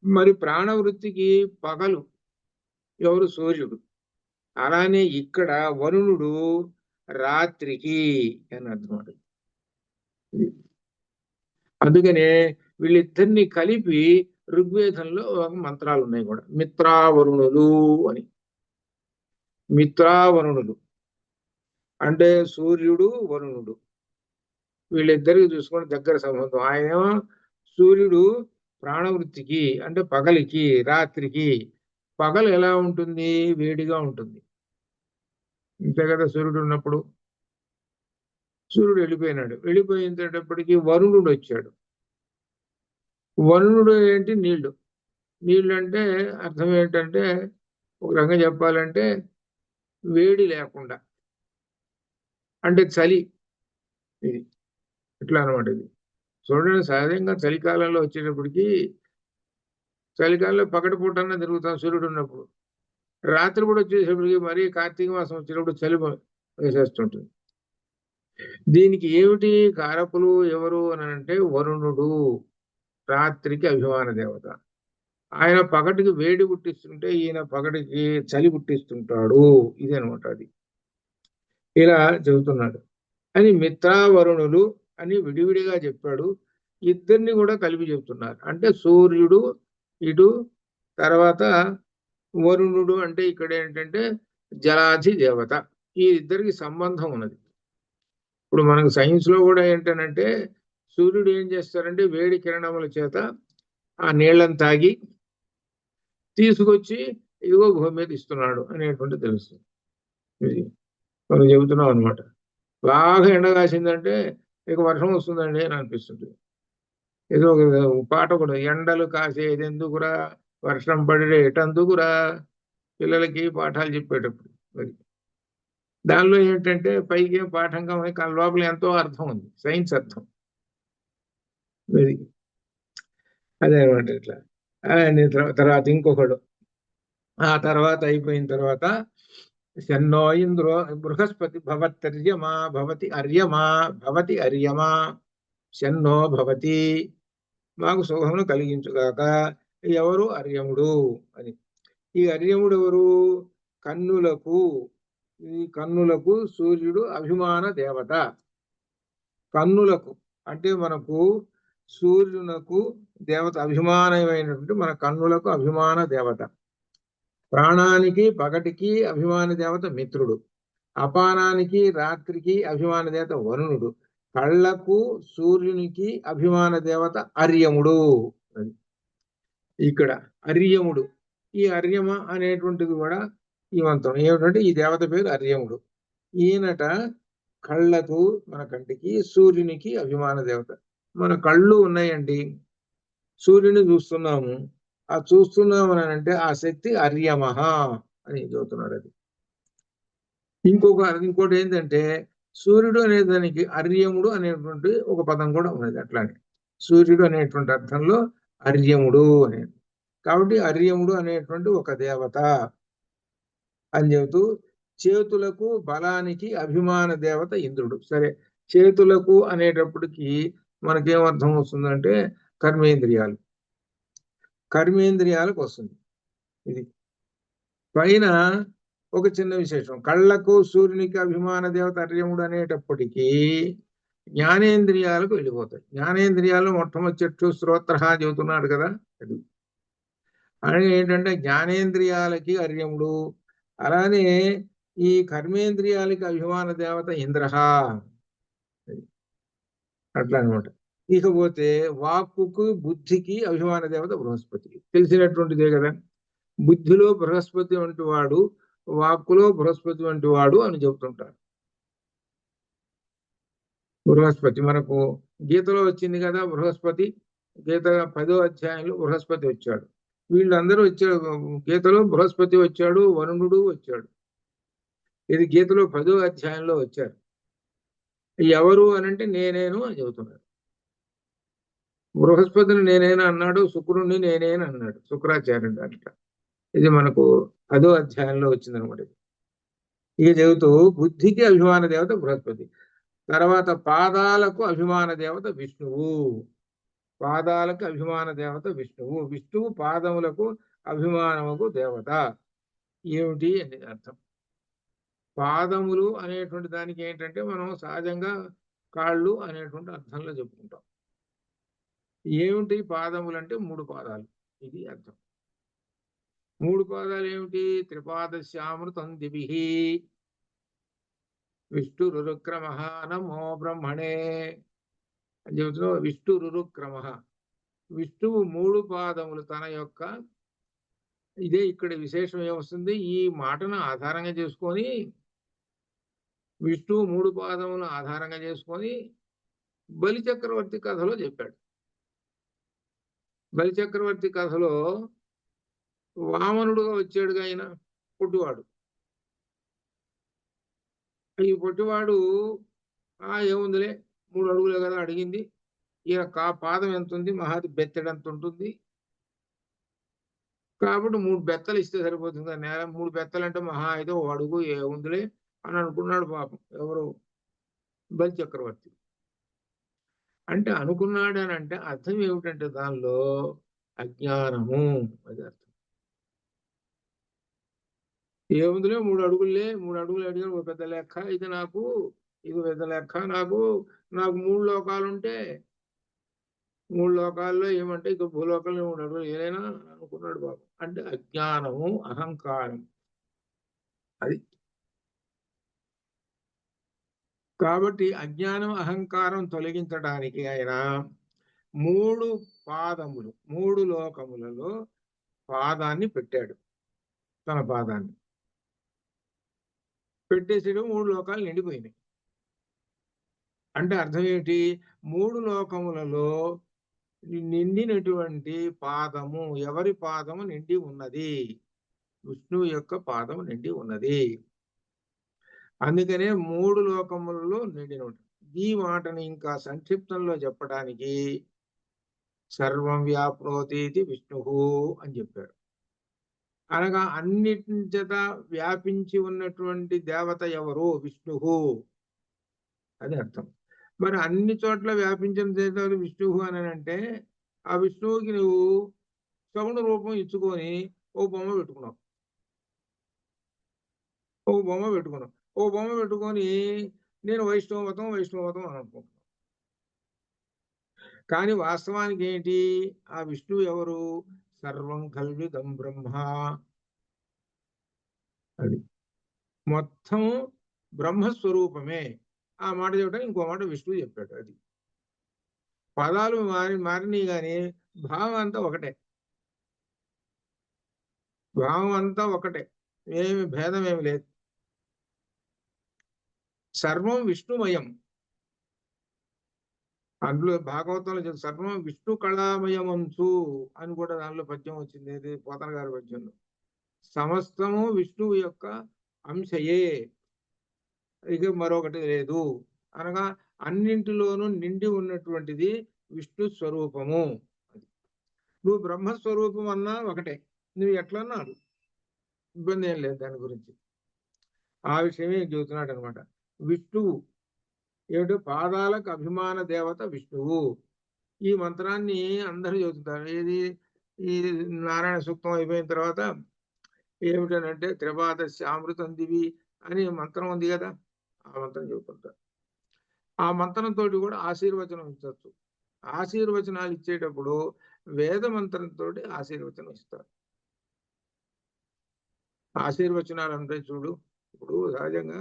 మరి ప్రాణవృత్తికి పగలు ఎవరు? సూర్యుడు. అలానే ఇక్కడ వరుణుడు రాత్రికి అని అర్థం. అందుకనే వీళ్ళిద్దరిని కలిపి ఋగ్వేదంలో ఒక మంత్రాలు ఉన్నాయి కూడా, మిత్రావరుణులు అని. మిత్రావరుణులు అంటే సూర్యుడు వరుణుడు వీళ్ళిద్దరికి చూసుకొని దగ్గర సంబంధం. ఆయనేమో సూర్యుడు ప్రాణవృత్తికి అంటే పగలికి, రాత్రికి. పగలు ఎలా ఉంటుంది? వేడిగా ఉంటుంది, ఇంతే కదా. సూర్యుడు ఉన్నప్పుడు సూర్యుడు వెళ్ళిపోయినాడు, వెళ్ళిపోయినప్పటికీ వరుణుడు వచ్చాడు. వరుణుడు ఏంటి? నీళ్లు. నీళ్ళు అంటే అర్థం ఏంటంటే ఒక రకంగా చెప్పాలంటే వేడి లేకుండా, అంటే చలి. ఇది ఇట్లా అనమాట. ఇది చూడండి, సహజంగా చలికాలంలో వచ్చేటప్పటికి, చలికాలంలో పగటిపూటన్నా తిరుగుతాం సూర్యుడు ఉన్నప్పుడు, రాత్రి కూడా వచ్చేటప్పటికి మరీ కార్తీక మాసం వచ్చేటప్పుడు చలి వేసేస్తుంటుంది. దీనికి ఏమిటి కారకులు ఎవరు అని అంటే వరుణుడు, రాత్రికి అభిమాన దేవత. ఆయన పగటికి వేడి పుట్టిస్తుంటే ఈయన పగటికి చలి పుట్టిస్తుంటాడు. ఇది అనమాట. అది ఇలా చెబుతున్నాడు. అని మిత్రావరుణులు అని విడివిడిగా చెప్పాడు. ఇద్దరిని కూడా కలిపి చెబుతున్నారు. అంటే సూర్యుడు ఇటు, తర్వాత వరుణుడు అంటే ఇక్కడ ఏంటంటే జలాధి దేవత. ఈ ఇద్దరికి సంబంధం ఉన్నది. ఇప్పుడు మనకు సైన్స్ లో కూడా ఏంటనంటే సూర్యుడు ఏం చేస్తారంటే వేడి కిరణముల చేత ఆ నీళ్లను తాగి తీసుకొచ్చి ఇదిగో భూమి మీద ఇస్తున్నాడు అనేటువంటి తెలుస్తుంది. ఇది మనం చెబుతున్నాం అనమాట. బాగా ఎండ కాసిందంటే ఇక వర్షం వస్తుందండి అని అనిపిస్తుంది. ఏదో ఒక పాట కూడా, ఎండలు కాసేది ఎందుకురా, వర్షం పడేటందుకురా, పిల్లలకి పాఠాలు చెప్పేటప్పుడు. మరి దానిలో ఏంటంటే పైకి పాఠంగా లోపల ఎంతో అర్థం ఉంది, సైన్స్ అర్థం. మరి అదే అనమాట. ఇట్లా తర్వాత ఇంకొకడు, ఆ తర్వాత అయిపోయిన తర్వాత శన్నో ఇంద్రో బృహస్పతి భవత్యర్యమా భవతి అర్యమా భవతి అర్యమా శన్నో భవతి, మాకు శుభమును కలిగించుగాక. ఎవరు? అర్యముడు అని. ఈ అర్యముడు ఎవరు? కన్నులకు, ఈ కన్నులకు సూర్యుడు అభిమాన దేవత. కన్నులకు అంటే మనకు సూర్యునకు దేవత అభిమానమైనటువంటి మన కన్నులకు అభిమాన దేవత. ప్రాణానికి పగటికి అభిమాన దేవత మిత్రుడు, అపానానికి రాత్రికి అభిమాన దేవత వరుణుడు, కళ్ళకు సూర్యునికి అభిమాన దేవత అర్యముడు. ఇక్కడ అర్యముడు, ఈ అర్యమ అనేటువంటిది కూడా ఈ మంత్రం ఏమిటంటే ఈ దేవత పేరు అర్యముడు. ఈయనట కళ్ళకు, మన కంటికి, సూర్యునికి అభిమాన దేవత. మన కళ్ళు ఉన్నాయండి, సూర్యుని చూస్తున్నాము, ఆ చూస్తున్నాము అని అంటే ఆ శక్తి అర్యమహ అని చదువుతున్నాడు. అది ఇంకోటి ఏంటంటే సూర్యుడు అనే దానికి అర్యముడు అనేటువంటి ఒక పదం కూడా ఉన్నది. అట్లానే సూర్యుడు అనేటువంటి అర్థంలో అర్యముడు అనేది. కాబట్టి అర్యముడు అనేటువంటి ఒక దేవత అని చెబుతూ, చేతులకు బలానికి అభిమాన దేవత ఇంద్రుడు. సరే, చేతులకు అనేటప్పటికి మనకేమర్థం వస్తుందంటే కర్మేంద్రియాలు, కర్మేంద్రియాలకు వస్తుంది. ఇది పైన ఒక చిన్న విశేషం, కళ్ళకు సూర్యునికి అభిమాన దేవత అర్యముడు అనేటప్పటికీ జ్ఞానేంద్రియాలకు వెళ్ళిపోతాయి. జ్ఞానేంద్రియాలు మొట్టమొదటి చెట్టు శ్రోత్ర చెబుతున్నాడు కదా, అది అని ఏంటంటే జ్ఞానేంద్రియాలకి అర్యముడు. అలానే ఈ కర్మేంద్రియాలకి అభిమాన దేవత ఇంద్ర, అట్లా అనమాట. ఇకపోతే వాక్కుకు బుద్ధికి అభిమాన దేవత బృహస్పతి, తెలిసినటువంటిదే కదా. బుద్ధిలో బృహస్పతి వంటి వాడు, వాక్కులో బృహస్పతి వంటి వాడు అని చెబుతుంటారు. బృహస్పతి మనకు గీతలో వచ్చింది కదా బృహస్పతి, గీత 10వ అధ్యాయంలో బృహస్పతి వచ్చాడు. వీళ్ళందరూ వచ్చాడు, గీతలో బృహస్పతి వచ్చాడు, వరుణుడు వచ్చాడు. ఇది గీతలో 10వ అధ్యాయంలో వచ్చారు. ఎవరు అనంటే నేనేను అని చెబుతున్నారు. బృహస్పతిని నేనేనా అన్నాడు, శుక్రుణ్ణి నేనేనా అన్నాడు శుక్రాచార్యుడు. అట్లా ఇది మనకు 10వ అధ్యాయంలో వచ్చిందనమాట. ఇక చెబుతూ బుద్ధికి అభిమాన దేవత బృహస్పతి, తర్వాత పాదాలకు అభిమాన దేవత విష్ణువు. పాదాలకు అభిమాన దేవత విష్ణువు. విష్ణువు పాదములకు అభిమానముకు దేవత. ఏమిటి అని అర్థం. పాదములు అనేటువంటి దానికి ఏంటంటే మనం సహజంగా కాళ్ళు అనేటువంటి అర్థంలో చెప్పుకుంటాం. ఏమిటి పాదములు అంటే 3 పాదాలు, ఇది అర్థం. 3 పాదాలు ఏమిటి? త్రిపాదశ్యామృతం దిభిః విష్ణురురుక్రమః నమో బ్రహ్మణే అని చెబుతున్నాం. విష్ణురురుక్రమః, విష్ణువు 3 పాదములు తన యొక్క, ఇదే ఇక్కడ విశేషం ఏమొస్తుంది, ఈ మాటను ఆధారంగా చేసుకొని విష్ణువు 3 పాదములను ఆధారంగా చేసుకొని బలి చక్రవర్తి కథలో చెప్పాడు. బలి చక్రవర్తి కథలో వామనుడుగా వచ్చాడుగా ఆయన, పొట్టివాడు. ఈ పొట్టివాడు ఏముందిలే 3 అడుగులే కదా అడిగింది, ఈయన పాదం ఎంత ఉంది, మహాది బెత్తడంత ఉంటుంది కాబట్టి 3 బెత్తలు ఇస్తే సరిపోతుంది. నేల 3 బెత్తలు అంటే మహా అయితే 1 అడుగు ఏముందిలే అని అనుకున్నాడు పాపం ఎవరు, బలి చక్రవర్తి. అంటే అనుకున్నాడు అని అంటే అర్థం ఏమిటంటే దానిలో అజ్ఞానము, అది అర్థం. ఏముందిలే 3 అడుగులే, 3 అడుగులు అడిగాను, ఒక పెద్ద లెక్క ఇది నాకు, ఇది పెద్ద లెక్క నాకు 3 లోకాలుంటే 3 లోకాల్లో ఏమంటే ఇక భూలోకంలో 3 అడుగులు ఏదైనా అనుకున్నాడు బాబు. అంటే అజ్ఞానము, అహంకారం, అది. కాబట్టి అజ్ఞానం అహంకారం తొలగించడానికి ఆయన 3 పాదములు, 3 లోకములలో పాదాన్ని పెట్టాడు. తన పాదాన్ని పెట్టేసేయడం 3 లోకాలు నిండిపోయినాయి. అంటే అర్థం ఏమిటి? 3 లోకములలో నిండినటువంటి పాదము, ఎవరి పాదము నిండి ఉన్నది? విష్ణువు యొక్క పాదము నిండి ఉన్నది. అందుకనే 3 లోకములలో నిండిన ఉంటుంది. ఈ మాటని ఇంకా సంక్షిప్తంలో చెప్పడానికి సర్వం వ్యాప్నోతి విష్ణువు అని చెప్పాడు. అనగా అన్నిటి చేత వ్యాపించి ఉన్నటువంటి దేవత ఎవరు? విష్ణువు, అది అర్థం. మరి అన్ని చోట్ల వ్యాపించిన దేవత విష్ణువు అని అంటే ఆ విష్ణువుకి నువ్వు సగుణ రూపం ఇచ్చుకొని ఓ బొమ్మ పెట్టుకున్నావు. ఓ బొమ్మ పెట్టుకొని నేను వైష్ణవమతం అని అనుకుంటున్నాను. కానీ వాస్తవానికి ఏంటి? ఆ విష్ణువు ఎవరు? సర్వం కల్విదం బ్రహ్మ, అది మొత్తం బ్రహ్మస్వరూపమే. ఆ మాట చెప్పడం ఇంకో మాట విష్ణువు చెప్పాడు. అది పదాలు మారినాయి కానీ భావం అంతా ఒకటే. భావం అంతా ఒకటే, ఏమి భేదం ఏమి లేదు. సర్వం విష్ణుమయం. అందులో భాగవతంలో సర్వం విష్ణు కళామయమంచు అని కూడా దానిలో పద్యం వచ్చింది, ఇది పోతన గారి పద్యంలో. సమస్తము విష్ణువు యొక్క అంశయే, ఇక మరొకటి లేదు అనగా అన్నింటిలోనూ నిండి ఉన్నటువంటిది విష్ణు స్వరూపము. నువ్వు బ్రహ్మస్వరూపం అన్నా ఒకటే, నువ్వు ఎట్లన్నా ఇబ్బంది ఏం లేదు దాని గురించి. ఆ విషయమే చెబుతున్నాడు అనమాట. విష్ణువు ఏమిటో పాదాలకు అభిమాన దేవత విష్ణువు. ఈ మంత్రాన్ని అందరూ చదువుతారు. ఏది ఈ నారాయణ సూక్తం అయిపోయిన తర్వాత ఏమిటనంటే త్రిపాదస్య అమృతం దివి అని మంత్రం ఉంది కదా, ఆ మంత్రం చెబుతుంటారు. ఆ మంత్రంతో కూడా ఆశీర్వచనం ఇచ్చచ్చు. ఆశీర్వచనాలు ఇచ్చేటప్పుడు వేద మంత్రంతో ఆశీర్వచనం ఇస్తారు. ఆశీర్వచనాలు అంటే చూడు, ఇప్పుడు సహజంగా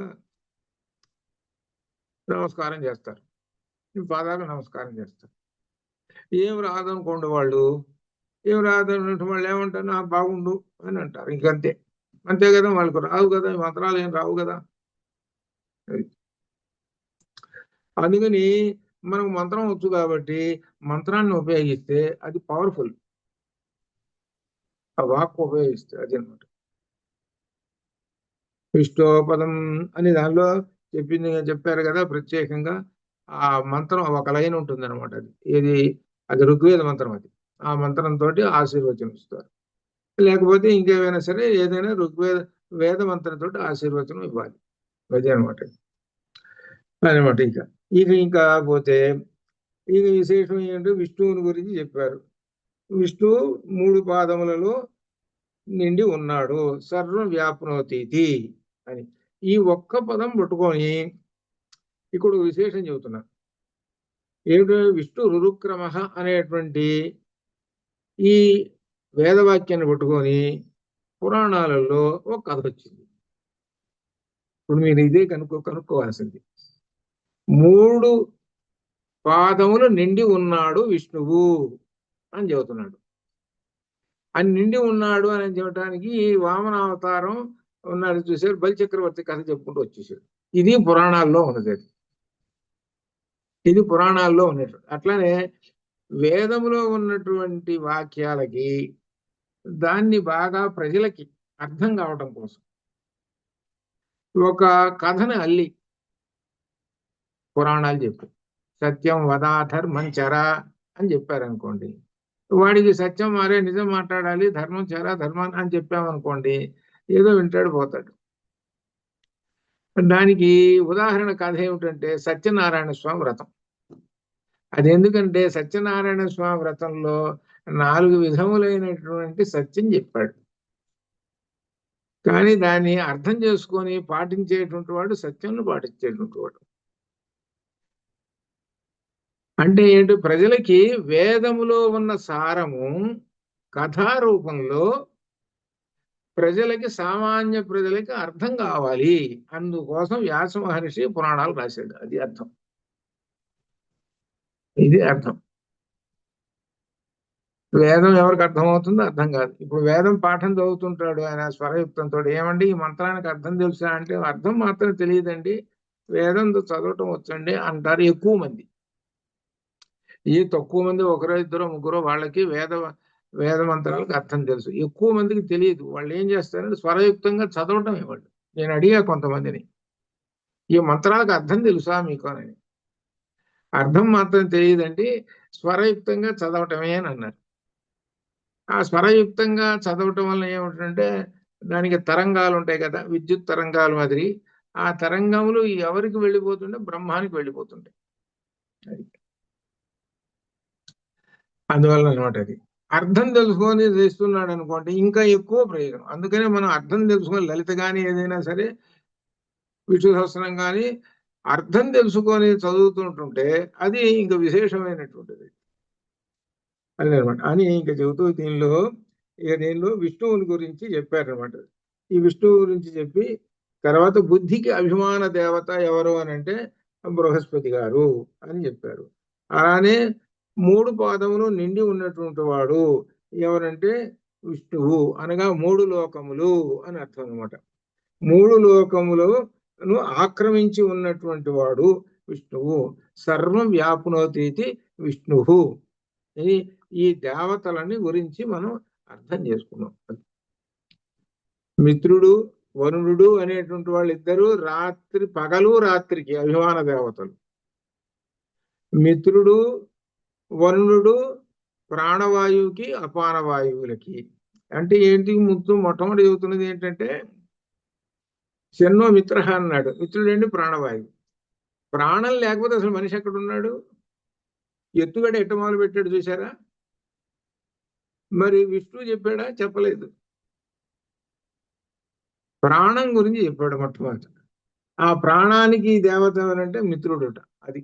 నమస్కారం చేస్తారు, పాదాలు నమస్కారం చేస్తారు. ఏం రాదనుకోండి వాళ్ళు, ఏం రాదన్నట్టు వాళ్ళు ఏమంటారు, నాకు బాగుండు అని అంటారు, ఇంకంతే. అంతే కదా, వాళ్ళకు రావు కదా, మంత్రాలు ఏం రావు కదా. అందుకని మనకు మంత్రం వచ్చు కాబట్టి మంత్రాన్ని ఉపయోగిస్తే అది పవర్ఫుల్. ఆ వాక్ ఉపయోగిస్తే అది అనమాట. విష్ణోపదం అని దానిలో చెప్పారు కదా ప్రత్యేకంగా. ఆ మంత్రం ఒక లైన్ ఉంటుంది అనమాట. అది ఋగ్వేద మంత్రం. ఆ మంత్రంతో ఆశీర్వచనం ఇస్తారు. లేకపోతే ఇంకేమైనా సరే ఏదైనా వేద మంత్రంతో ఆశీర్వచనం ఇవ్వాలి. అదే అనమాట. ఇక ఇంకా పోతే ఇక విశేషం ఏంటంటే విష్ణువుని గురించి చెప్పారు. విష్ణువు 3 పాదములలో నిండి ఉన్నాడు, సర్వం వ్యాప్నోతీతి అని. ఈ ఒక్క పదం పట్టుకొని ఇక్కడ విశేషం చెబుతున్నారు. ఏమిటో విష్ణు రురుక్రమ అనేటువంటి ఈ వేదవాక్యాన్ని పట్టుకొని పురాణాలలో ఒక కథ వచ్చింది. ఇప్పుడు మీరు ఇదే కనుక్కోవాల్సింది. 3 పాదములు నిండి ఉన్నాడు విష్ణువు అని చెబుతున్నాడు. అని నిండి ఉన్నాడు అని చెప్పడానికి వామన అవతారం ఉన్నాడు చూశారు, బలిచక్రవర్తి కథ చెప్పుకుంటూ వచ్చేసాడు. ఇది పురాణాల్లో ఉన్నది. ఇది పురాణాల్లో ఉన్నట్టు. అట్లానే వేదములో ఉన్నటువంటి వాక్యాలకి దాన్ని బాగా ప్రజలకి అర్థం కావటం కోసం ఒక కథను అల్లి పురాణాలు చెప్పు. సత్యం వదా ధర్మం చరా అని చెప్పారనుకోండి, వాడికి సత్యం మారే నిజం మాట్లాడాలి, ధర్మం చరా ధర్మం అని చెప్పామనుకోండి, ఏదో వింటాడు పోతాడు. దానికి ఉదాహరణ కథ ఏమిటంటే సత్యనారాయణ స్వామి వ్రతం. అది ఎందుకంటే సత్యనారాయణ స్వామి వ్రతంలో 4 విధములైనటువంటి సత్యం చెప్పాడు. కానీ దాన్ని అర్థం చేసుకొని పాటించేటువంటి వాడు సత్యంను పాటించేటువంటి వాడు. అంటే ఏంటి, ప్రజలకి వేదములో ఉన్న సారము కథారూపంలో ప్రజలకి, సామాన్య ప్రజలకి అర్థం కావాలి. అందుకోసం వ్యాస మహర్షి పురాణాలు రాశాడు. అది అర్థం. ఇది అర్థం. వేదం ఎవరికి అర్థమవుతుందో అర్థం కాదు. ఇప్పుడు వేదం పాఠం చదువుతుంటాడు ఆయన స్వరయుక్తంతో, ఏమండి ఈ మంత్రానికి అర్థం తెలుసా అంటే, అర్థం మాత్రం తెలియదండి, వేదం చదవటం వచ్చండి అంటారు ఎక్కువ మంది. ఈ తక్కువ మంది, ఒకరో ఇద్దరు ముగ్గురు వాళ్ళకి వేద మంత్రాలకు అర్థం తెలుసు. ఎక్కువ మందికి తెలియదు. వాళ్ళు ఏం చేస్తారంటే స్వరయుక్తంగా చదవటం ఇవ్వండి. నేను అడిగా కొంతమందిని, ఈ మంత్రాలకు అర్థం తెలుసా మీకు అని. అర్థం మాత్రం తెలియదండి, స్వరయుక్తంగా చదవటమే అని అన్నారు. ఆ స్వరయుక్తంగా చదవటం వల్ల ఏమిటంటే దానికి తరంగాలు ఉంటాయి కదా, విద్యుత్ తరంగాలు మాదిరి. ఆ తరంగములు ఎవరికి వెళ్ళిపోతుంటే బ్రహ్మానికి వెళ్ళిపోతుంటాయి. అందువల్ల అనమాట. అది అర్థం తెలుసుకొని చేస్తున్నాడు అనుకోండి ఇంకా ఎక్కువ ప్రయోజనం. అందుకనే మనం అర్థం తెలుసుకొని లలిత కానీ ఏదైనా సరే విష్ణు సహస్రం కానీ అర్థం తెలుసుకొని చదువుతుంటుంటే అది ఇంకా విశేషమైనటువంటిది అని అనమాట. అని ఇంకా చెబుతూ దీనిలో విష్ణువుని గురించి చెప్పారనమాట. ఈ విష్ణువు గురించి చెప్పి తర్వాత బుద్ధికి అభిమాన దేవత ఎవరు అని అంటే బృహస్పతి గారు అని చెప్పారు. అలానే 3 పాదములు నిండి ఉన్నటువంటి వాడు ఎవరంటే విష్ణువు, అనగా 3 లోకములు అని అర్థం అనమాట. 3 లోకములను ఆక్రమించి ఉన్నటువంటి వాడు విష్ణువు. సర్వం వ్యాపునోతీతి విష్ణువు. ఈ దేవతలని గురించి మనం అర్థం చేసుకున్నాం. మిత్రుడు, వరుణుడు అనేటువంటి వాళ్ళిద్దరూ పగలు రాత్రికి అభిమాన దేవతలు. మిత్రుడు, వరుణుడు ప్రాణవాయువుకి, అపాన వాయువులకి. అంటే ఏంటి, మొట్టమొదటి చెబుతున్నది ఏంటంటే శన్నో మిత్ర అన్నాడు. మిత్రుడేంటి, ప్రాణవాయువు. ప్రాణం లేకపోతే అసలు మనిషి ఎక్కడున్నాడు? ఎత్తుగడ ఎట్ట మొదలు పెట్టాడు చూసారా? మరి విష్ణువు చెప్పాడా? చెప్పలేదు. ప్రాణం గురించి చెప్పాడు మొట్టమొదటి. ఆ ప్రాణానికి దేవత ఎవరంటే మిత్రుడుట. అది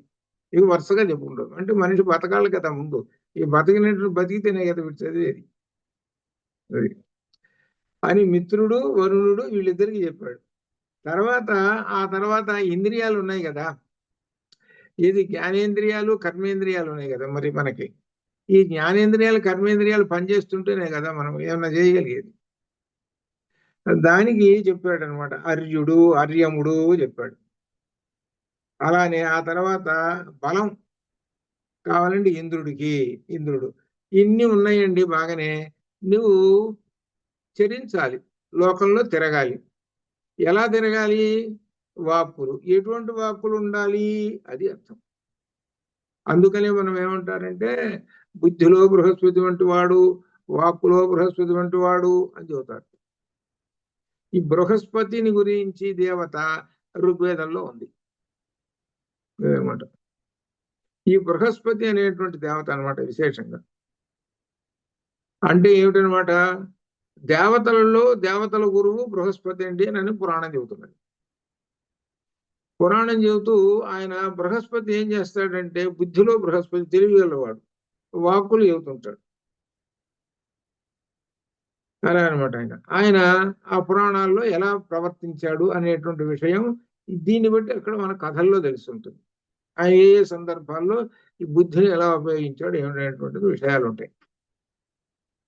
ఇవి వరుసగా చెప్పుకుంటాం. అంటే మనిషి బతకాలి కదా ముందు. ఈ బతికినట్టు బతికితేనే కదా వీడు చదివేది. అది అని మిత్రుడు వరుణుడు వీళ్ళిద్దరికి చెప్పాడు. తర్వాత ఆ తర్వాత ఇంద్రియాలు ఉన్నాయి కదా, ఇది జ్ఞానేంద్రియాలు కర్మేంద్రియాలు ఉన్నాయి కదా మరి మనకి. ఈ జ్ఞానేంద్రియాలు కర్మేంద్రియాలు పనిచేస్తుంటేనే కదా మనం ఏమన్నా చేయగలిగేది. దానికి చెప్పాడు అనమాట. అర్యుడు అర్యముడు చెప్పాడు. అలానే ఆ తర్వాత బలం కావాలండి ఇంద్రుడికి. ఇంద్రుడు ఇన్ని ఉన్నాయండి బాగానే. నువ్వు చరించాలి, లోకంలో తిరగాలి. ఎలా తిరగాలి? వాక్కులు. ఎటువంటి వాక్కులు ఉండాలి? అది అర్థం. అందుకనే మనం ఏమంటారంటే బుద్ధిలో బృహస్పతి వంటి వాడు, వాక్కులో బృహస్పతి వంటి వాడు అని చెబుతారు. ఈ బృహస్పతిని గురించి దేవత ఋగ్వేదంలో ఉంది అనమాట. ఈ బృహస్పతి అనేటువంటి దేవత అనమాట విశేషంగా. అంటే ఏమిటనమాట? దేవతలలో దేవతల గురువు బృహస్పతి అండి అని పురాణం చెబుతున్నది. పురాణం చెబుతూ ఆయన బృహస్పతి ఏం చేస్తాడంటే బుద్ధిలో బృహస్పతి తెలివిగలవాడు, వాక్కులు చెబుతుంటాడు. అలా అనమాట. ఆయన ఆయన ఆ పురాణాల్లో ఎలా ప్రవర్తించాడు అనేటువంటి విషయం దీన్ని బట్టి అక్కడ మన కథల్లో తెలుస్తుంటుంది. ఆయన ఏ ఏ సందర్భాల్లో ఈ బుద్ధిని ఎలా ఉపయోగించాడు ఏమిటనేటువంటిది విషయాలు ఉంటాయి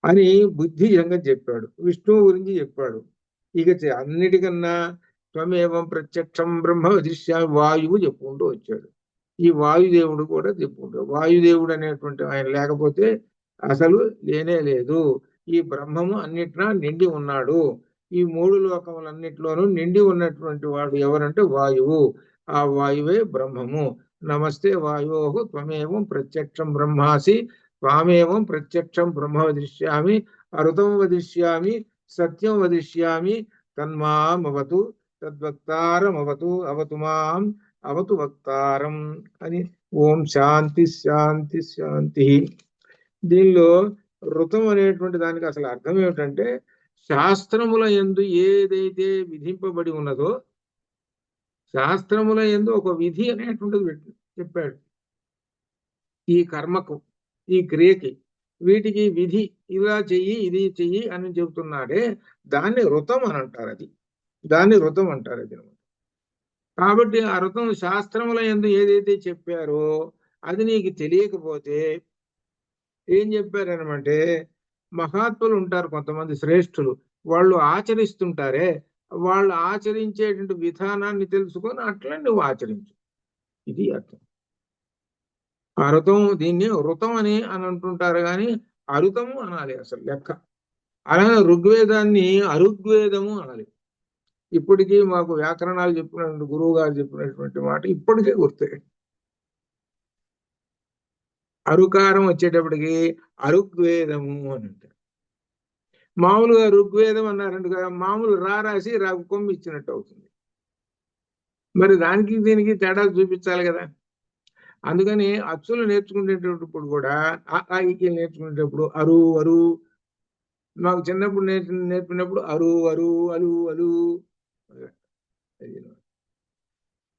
అని బుద్ధి సంగతి చెప్పాడు. విష్ణువు గురించి చెప్పాడు. ఇక అన్నిటికన్నా త్వమేవం ప్రత్యక్షం బ్రహ్మ దృశ్య వాయువు చెప్పుకుంటూ వచ్చాడు. ఈ వాయుదేవుడు కూడా చెప్పుకుంటాడు. వాయుదేవుడు అనేటువంటి ఆయన లేకపోతే అసలు లేనే లేదు. ఈ బ్రహ్మము అన్నిట్లా నిండి ఉన్నాడు. ఈ మూడు లోకములన్నిట్లోనూ నిండి ఉన్నటువంటి వాడు ఎవరంటే వాయువు. ఆ వాయువే బ్రహ్మము. నమస్తే వాయో త్వమేవం ప్రత్యక్షం బ్రహ్మాసి త్వామేవం ప్రత్యక్షం బ్రహ్మ వదిష్యామి అరుతం వదిష్యామి సత్యం వదిష్యామి తన్మామవతు తద్వక్తారమవతు అవతు మాం అవతు వక్తారం అని. ఓం శాంతి శాంతి శాంతి. దీనిలో ఋతం అనేటువంటి దానికి అసలు అర్థం ఏమిటంటే శాస్త్రముల యందు ఏదైతే విధింపబడి ఉన్నదో, శాస్త్రముల యందు ఒక విధి అనేటువంటిది చెప్పాడు. ఈ కర్మకు, ఈ క్రియకి, వీటికి విధి, ఇలా చెయ్యి ఇది చెయ్యి అని చెబుతున్నాడే దాన్ని ఋతం అని అంటారు. దాన్ని ఋతం అంటారు. అది కాబట్టి ఆ ఋతం శాస్త్రముల యందు ఏదైతే చెప్పారో అది నీకు తెలియకపోతే ఏం చెప్పారనమంటే, మహాత్ములు ఉంటారు కొంతమంది శ్రేష్ఠులు, వాళ్ళు ఆచరిస్తుంటారే, వాళ్ళు ఆచరించేటువంటి విధానాన్ని తెలుసుకొని అట్లా నువ్వు ఆచరించు. ఇది అర్థం. అరుతం దీన్ని ఋతం అని అంటుంటారు కానీ అరుతము అనాలి అసలు లెక్క. అలాగే ఋగ్వేదాన్ని అరుగ్వేదము అనాలి. ఇప్పటికీ మాకు వ్యాకరణాలు చెప్పినటువంటి గురువు గారు చెప్పినటువంటి మాట ఇప్పటికే గుర్తే. అరుకారం వచ్చేటప్పటికి అరుగ్వేదము అని అంటారు. మామూలుగా ఋగ్వేదం అన్నారంట కదా, మామూలు రాసి కొమ్మి ఇచ్చినట్టు అవుతుంది. మరి దానికి దీనికి తేడా చూపించాలి కదా. అందుకని అచ్చులు నేర్చుకునేటప్పుడు కూడా ఈకి నేర్చుకునేటప్పుడు అరు అరు, మాకు చిన్నప్పుడు నేర్పినప్పుడు అరు అరు అలు అలు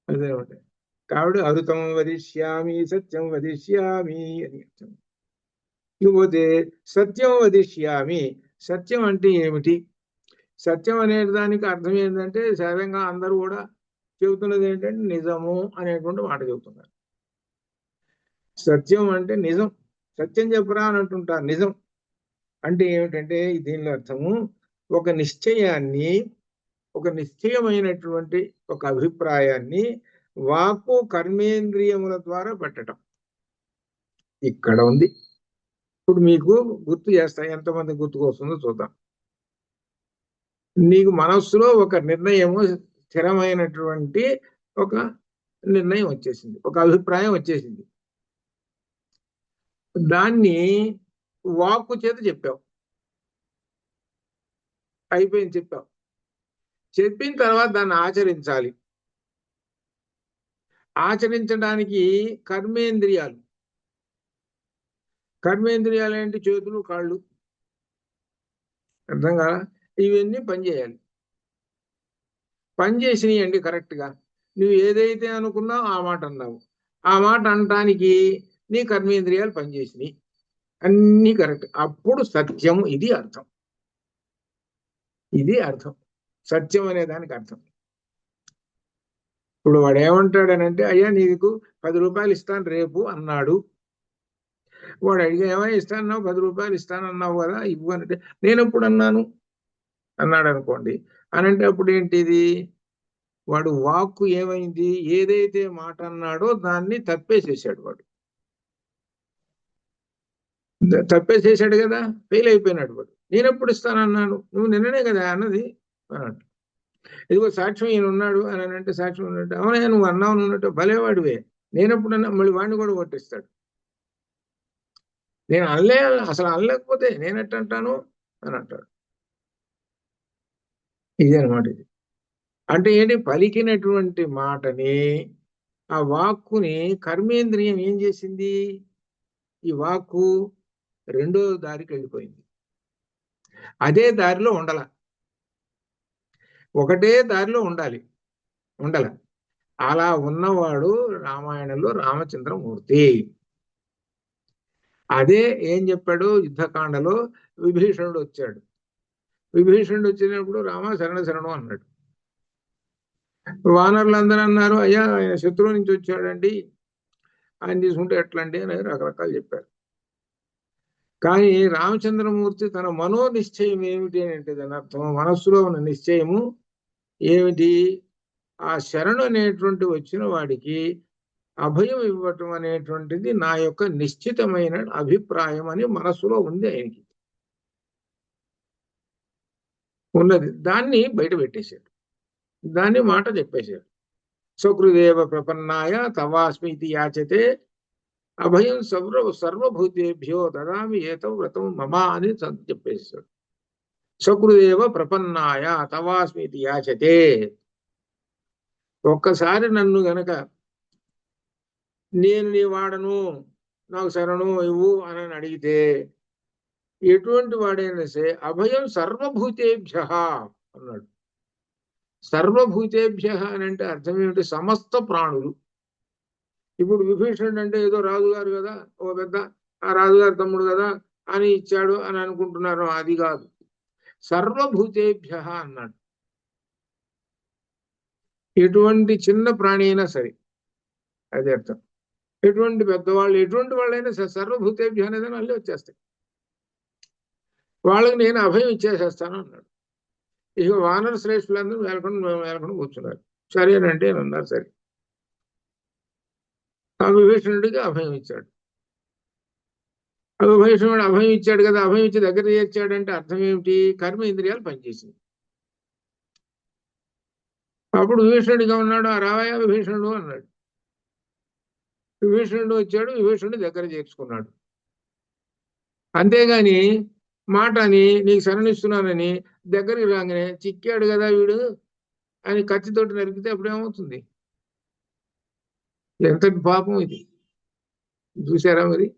అదే ఉంటాయి. కాబట్టి అరుతం వదిష్యామి సత్యం వదిష్యామి అని అర్థం. ఇకపోతే సత్యం వదిష్యామి. సత్యం అంటే ఏమిటి? సత్యం అనే దానికి అర్థం ఏంటంటే సహజంగా అందరూ కూడా చెబుతున్నది ఏంటంటే నిజము అనేటువంటి మాట చెబుతున్నారు. సత్యం అంటే నిజం. సత్యం చెప్పరా అని అంటుంటారు. నిజం అంటే ఏమిటంటే దీనిలో అర్థము ఒక నిశ్చయాన్ని, ఒక నిశ్చయమైనటువంటి ఒక అభిప్రాయాన్ని వాక్కు కర్మేంద్రియముల ద్వారా పెట్టడం ఇక్కడ ఉంది. ఇప్పుడు మీకు గుర్తు చేస్తా, ఎంతమంది గుర్తుకొస్తుందో చూద్దాం. నీకు మనస్సులో ఒక నిర్ణయము, స్థిరమైనటువంటి ఒక నిర్ణయం వచ్చేసింది, ఒక అభిప్రాయం వచ్చేసింది. దాన్ని వాక్కు చేత చెప్పావు, అయిపోయింది, చెప్పావు. చెప్పిన తర్వాత దాన్ని ఆచరించాలి. ఆచరించడానికి కర్మేంద్రియాలు. కర్మేంద్రియాలు ఏంటి? చేతులు కాళ్ళు, అర్థం కాదా? ఇవన్నీ పనిచేయాలి. పనిచేసినాయండి కరెక్ట్గా. నువ్వు ఏదైతే అనుకున్నావు ఆ మాట అన్నావు. ఆ మాట అనటానికి నీ కర్మేంద్రియాలు పనిచేసినాయి, అన్నీ కరెక్ట్. అప్పుడు సత్యం. ఇది అర్థం. ఇది అర్థం సత్యం అనే దానికి అర్థం. ఇప్పుడు వాడు ఏమంటాడనంటే, అయ్యా నీకు 10 రూపాయలు ఇస్తాను రేపు అన్నాడు. వాడు అడిగా, ఏమైనా ఇస్తానన్నావు, 10 రూపాయలు ఇస్తానన్నావు కదా, ఇవ్వు అంటే, నేను ఎప్పుడు అన్నాను అన్నాడు అనుకోండి. అనంటే అప్పుడు ఏంటిది, వాడు వాక్కు ఏమైంది, ఏదైతే మాట అన్నాడో దాన్ని తప్పేసేసాడు. వాడు తప్పేసేసాడు కదా, ఫెయిల్ అయిపోయినాడు వాడు. నేను ఎప్పుడు ఇస్తానన్నాను, నువ్వు నిన్ననే కదా అన్నది అన్నట్టు. ఇదిగో సాక్ష్యం ఈయన ఉన్నాడు అని అంటే, సాక్ష్యం ఉన్నట్టు, అవునా నువ్వు అన్నావు ఉన్నట్టు, భలేవాడివే, నేనెప్పుడన్నా, మళ్ళీ వాడిని కూడా కొట్టిస్తాడు. నేను అనలే, అసలు అనలేకపోతే నేనెట్టంటాను అని అంటాడు. ఇదే అనమాట. ఇది అంటే ఏంటి, పలికినటువంటి మాటని, ఆ వాక్కుని కర్మేంద్రియం ఏం చేసింది, ఈ వాక్కు రెండో దారికి వెళ్ళిపోయింది. అదే దారిలో ఉండాల, ఒకటే దారిలో ఉండాల. అలా ఉన్నవాడు రామాయణంలో రామచంద్రమూర్తి. అదే ఏం చెప్పాడు యుద్ధకాండలో, విభీషణుడు వచ్చాడు. విభీషణుడు వచ్చినప్పుడు రామ శరణ శరణం అన్నాడు. వానరులు అందరూ అన్నారు, అయ్యా ఆయన శత్రువు నుంచి వచ్చాడండి, ఆయన తీసుకుంటే ఎట్లండి అని రకరకాలు చెప్పారు. కానీ రామచంద్రమూర్తి తన మనోనిశ్చయం ఏమిటి అని అంటే, దాని అర్థం మనస్సులో ఉన్న నిశ్చయము ఏమిటి, ఆ శరణు అనేటువంటి వచ్చిన వాడికి అభయం ఇవ్వటం అనేటువంటిది నా యొక్క నిశ్చితమైన అభిప్రాయం అని మనస్సులో ఉంది ఆయనకి, ఉన్నది. దాన్ని బయట పెట్టేశాడు, దాన్ని మాట చెప్పేశాడు. స్వకృదేవ ప్రపన్నాయ తవాస్మితి యాచతే అభయం సర్వభూతేభ్యో దదామి ఏతం వ్రతం మమ అని చెప్పేశాడు. స్వకృదేవ ప్రపన్నాయ తవాస్మితి యాచతే. ఒక్కసారి నన్ను గనక నేను నీ వాడను, నాకు శరణు ఇవ్వు అని అడిగితే, ఎటువంటి వాడైనా సరే అభయం సర్వభూతేభ్య అన్నాడు. సర్వభూతేభ్య అని అంటే అర్థం ఏమిటి, సమస్త ప్రాణులు. ఇప్పుడు విభీషణుడు అంటే ఏదో రాజుగారు కదా, ఓ పెద్ద ఆ రాజుగారి తమ్ముడు కదా అని ఇచ్చాడు అని అనుకుంటున్నారు, అది కాదు. సర్వభూతేభ్య అన్నాడు. ఎటువంటి చిన్న ప్రాణి అయినా సరే, అది అర్థం. ఎటువంటి పెద్దవాళ్ళు, ఎటువంటి వాళ్ళైనా సరే సర్వభూతేభ్య అనేది మళ్ళీ వచ్చేస్తాయి. వాళ్ళకి నేను అభయం ఇచ్చేసేస్తాను అన్నాడు. ఇక వానర శ్రేష్ఠులందరూ మేల్కొని కూర్చున్నారు. సరేనంటే అన్నారు. సరే, ఆ విభీషణుడికి అభయం ఇచ్చాడు. ఆ విభీషణుడు అభయం ఇచ్చాడు కదా, అభయం ఇచ్చి దగ్గర చేర్చాడంటే అర్థం ఏమిటి, కర్మేంద్రియాలు పనిచేసింది. అప్పుడు విభీషణుడిగా ఉన్నాడు, ఆ రావయ్య విభీషణుడు అన్నాడు. విభీషణుడు వచ్చాడు, విభీషణుడి దగ్గర చేర్చుకున్నాడు. అంతేగాని మాట అని నీకు శరణిస్తున్నానని దగ్గరికి రాగానే చిక్కాడు కదా వీడు అని కత్తితోటి నరికితే అప్పుడు ఏమవుతుంది, ఎంతటి పాపం ఇది, చూసారా మరి.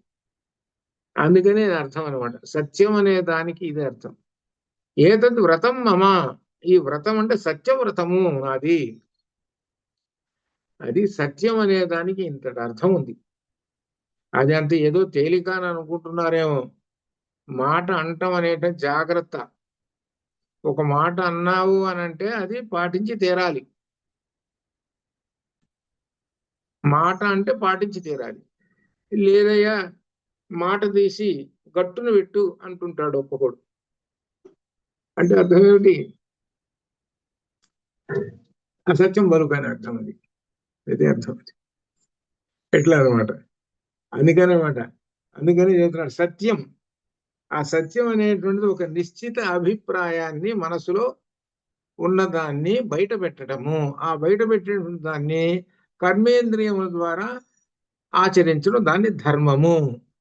అందుకనే అర్థం అనమాట, సత్యం అనే దానికి ఇది అర్థం. ఏతద్ వ్రతం మమ, ఈ వ్రతం అంటే సత్యవ్రతము నాది, అది సత్యం అనే దానికి ఇంతటి అర్థం ఉంది. అది అంత ఏదో తేలిక అని అనుకుంటున్నారేమో. మాట అంటం అనేట జాగ్రత్త. ఒక మాట అన్నావు అని అంటే అది పాటించి తీరాలి. మాట అంటే పాటించి తీరాలి. లేదయ్యా మాట తీసి గట్టును పెట్టు అంటుంటాడు ఒక్కొక్కడు. అంటే అర్థం ఏమిటి, అసత్యం బలుకని అర్థం. అది అదే అర్థం. అది ఎట్లా అనమాట. అందుకని చెబుతున్నాడు సత్యం. ఆ సత్యం అనేటువంటిది ఒక నిశ్చిత అభిప్రాయాన్ని మనసులో ఉన్నదాన్ని బయట పెట్టడము, ఆ బయట పెట్టినటువంటి దాన్ని కర్మేంద్రియముల ద్వారా ఆచరించడం, దాన్ని ధర్మము.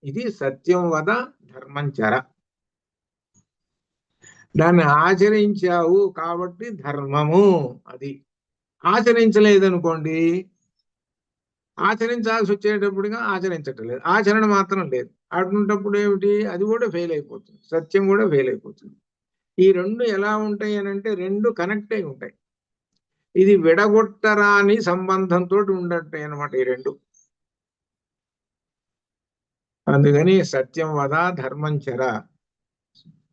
ఇది సత్యం వద ధర్మంచర. దాన్ని ఆచరించావు కాబట్టి ధర్మము. అది ఆచరించలేదనుకోండి, ఆచరించాల్సి వచ్చేటప్పుడుగా ఆచరించటం లేదు, ఆచరణ మాత్రం లేదు. అటువంటిప్పుడు ఏమిటి, అది కూడా ఫెయిల్ అయిపోతుంది, సత్యం కూడా ఫెయిల్ అయిపోతుంది. ఈ రెండు ఎలా ఉంటాయి అని అంటే, రెండు కనెక్ట్ అయి ఉంటాయి. ఇది విడగొట్టరాని సంబంధంతో ఉండట్టు అనమాట ఈ రెండు. అందుకని సత్యం వద ధర్మం చెర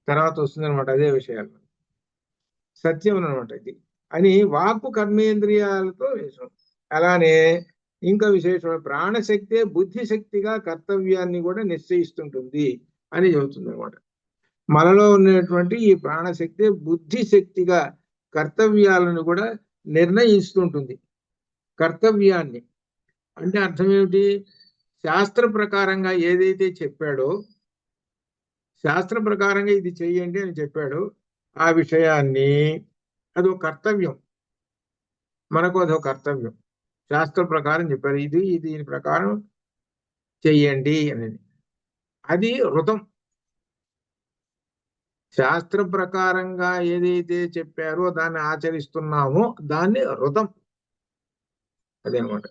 తర్వాత వస్తుంది అనమాట అదే విషయాలు. సత్యం అనమాట ఇది అని వాక్కు కర్మేంద్రియాలతో వేషం. అలానే ఇంకా విశేషమైన ప్రాణశక్తే బుద్ధిశక్తిగా కర్తవ్యాన్ని కూడా నిశ్చయిస్తుంటుంది అని చెబుతుంది అనమాట. మనలో ఉన్నటువంటి ఈ ప్రాణశక్తి బుద్ధిశక్తిగా కర్తవ్యాలను కూడా నిర్ణయిస్తుంటుంది. కర్తవ్యాన్ని అంటే అర్థం ఏమిటి? శాస్త్ర ప్రకారంగా ఏదైతే చెప్పాడో, శాస్త్ర ప్రకారంగా ఇది చెయ్యండి అని చెప్పాడు, ఆ విషయాన్ని అదో కర్తవ్యం, మనకు అదో కర్తవ్యం. శాస్త్ర ప్రకారం చెప్పారు, ఇది దీని ప్రకారం చెయ్యండి అనేది. అది ఋతం. శాస్త్ర ప్రకారంగా ఏదైతే చెప్పారో దాన్ని ఆచరిస్తున్నామో దాన్ని ఋతం. అదేనమాట.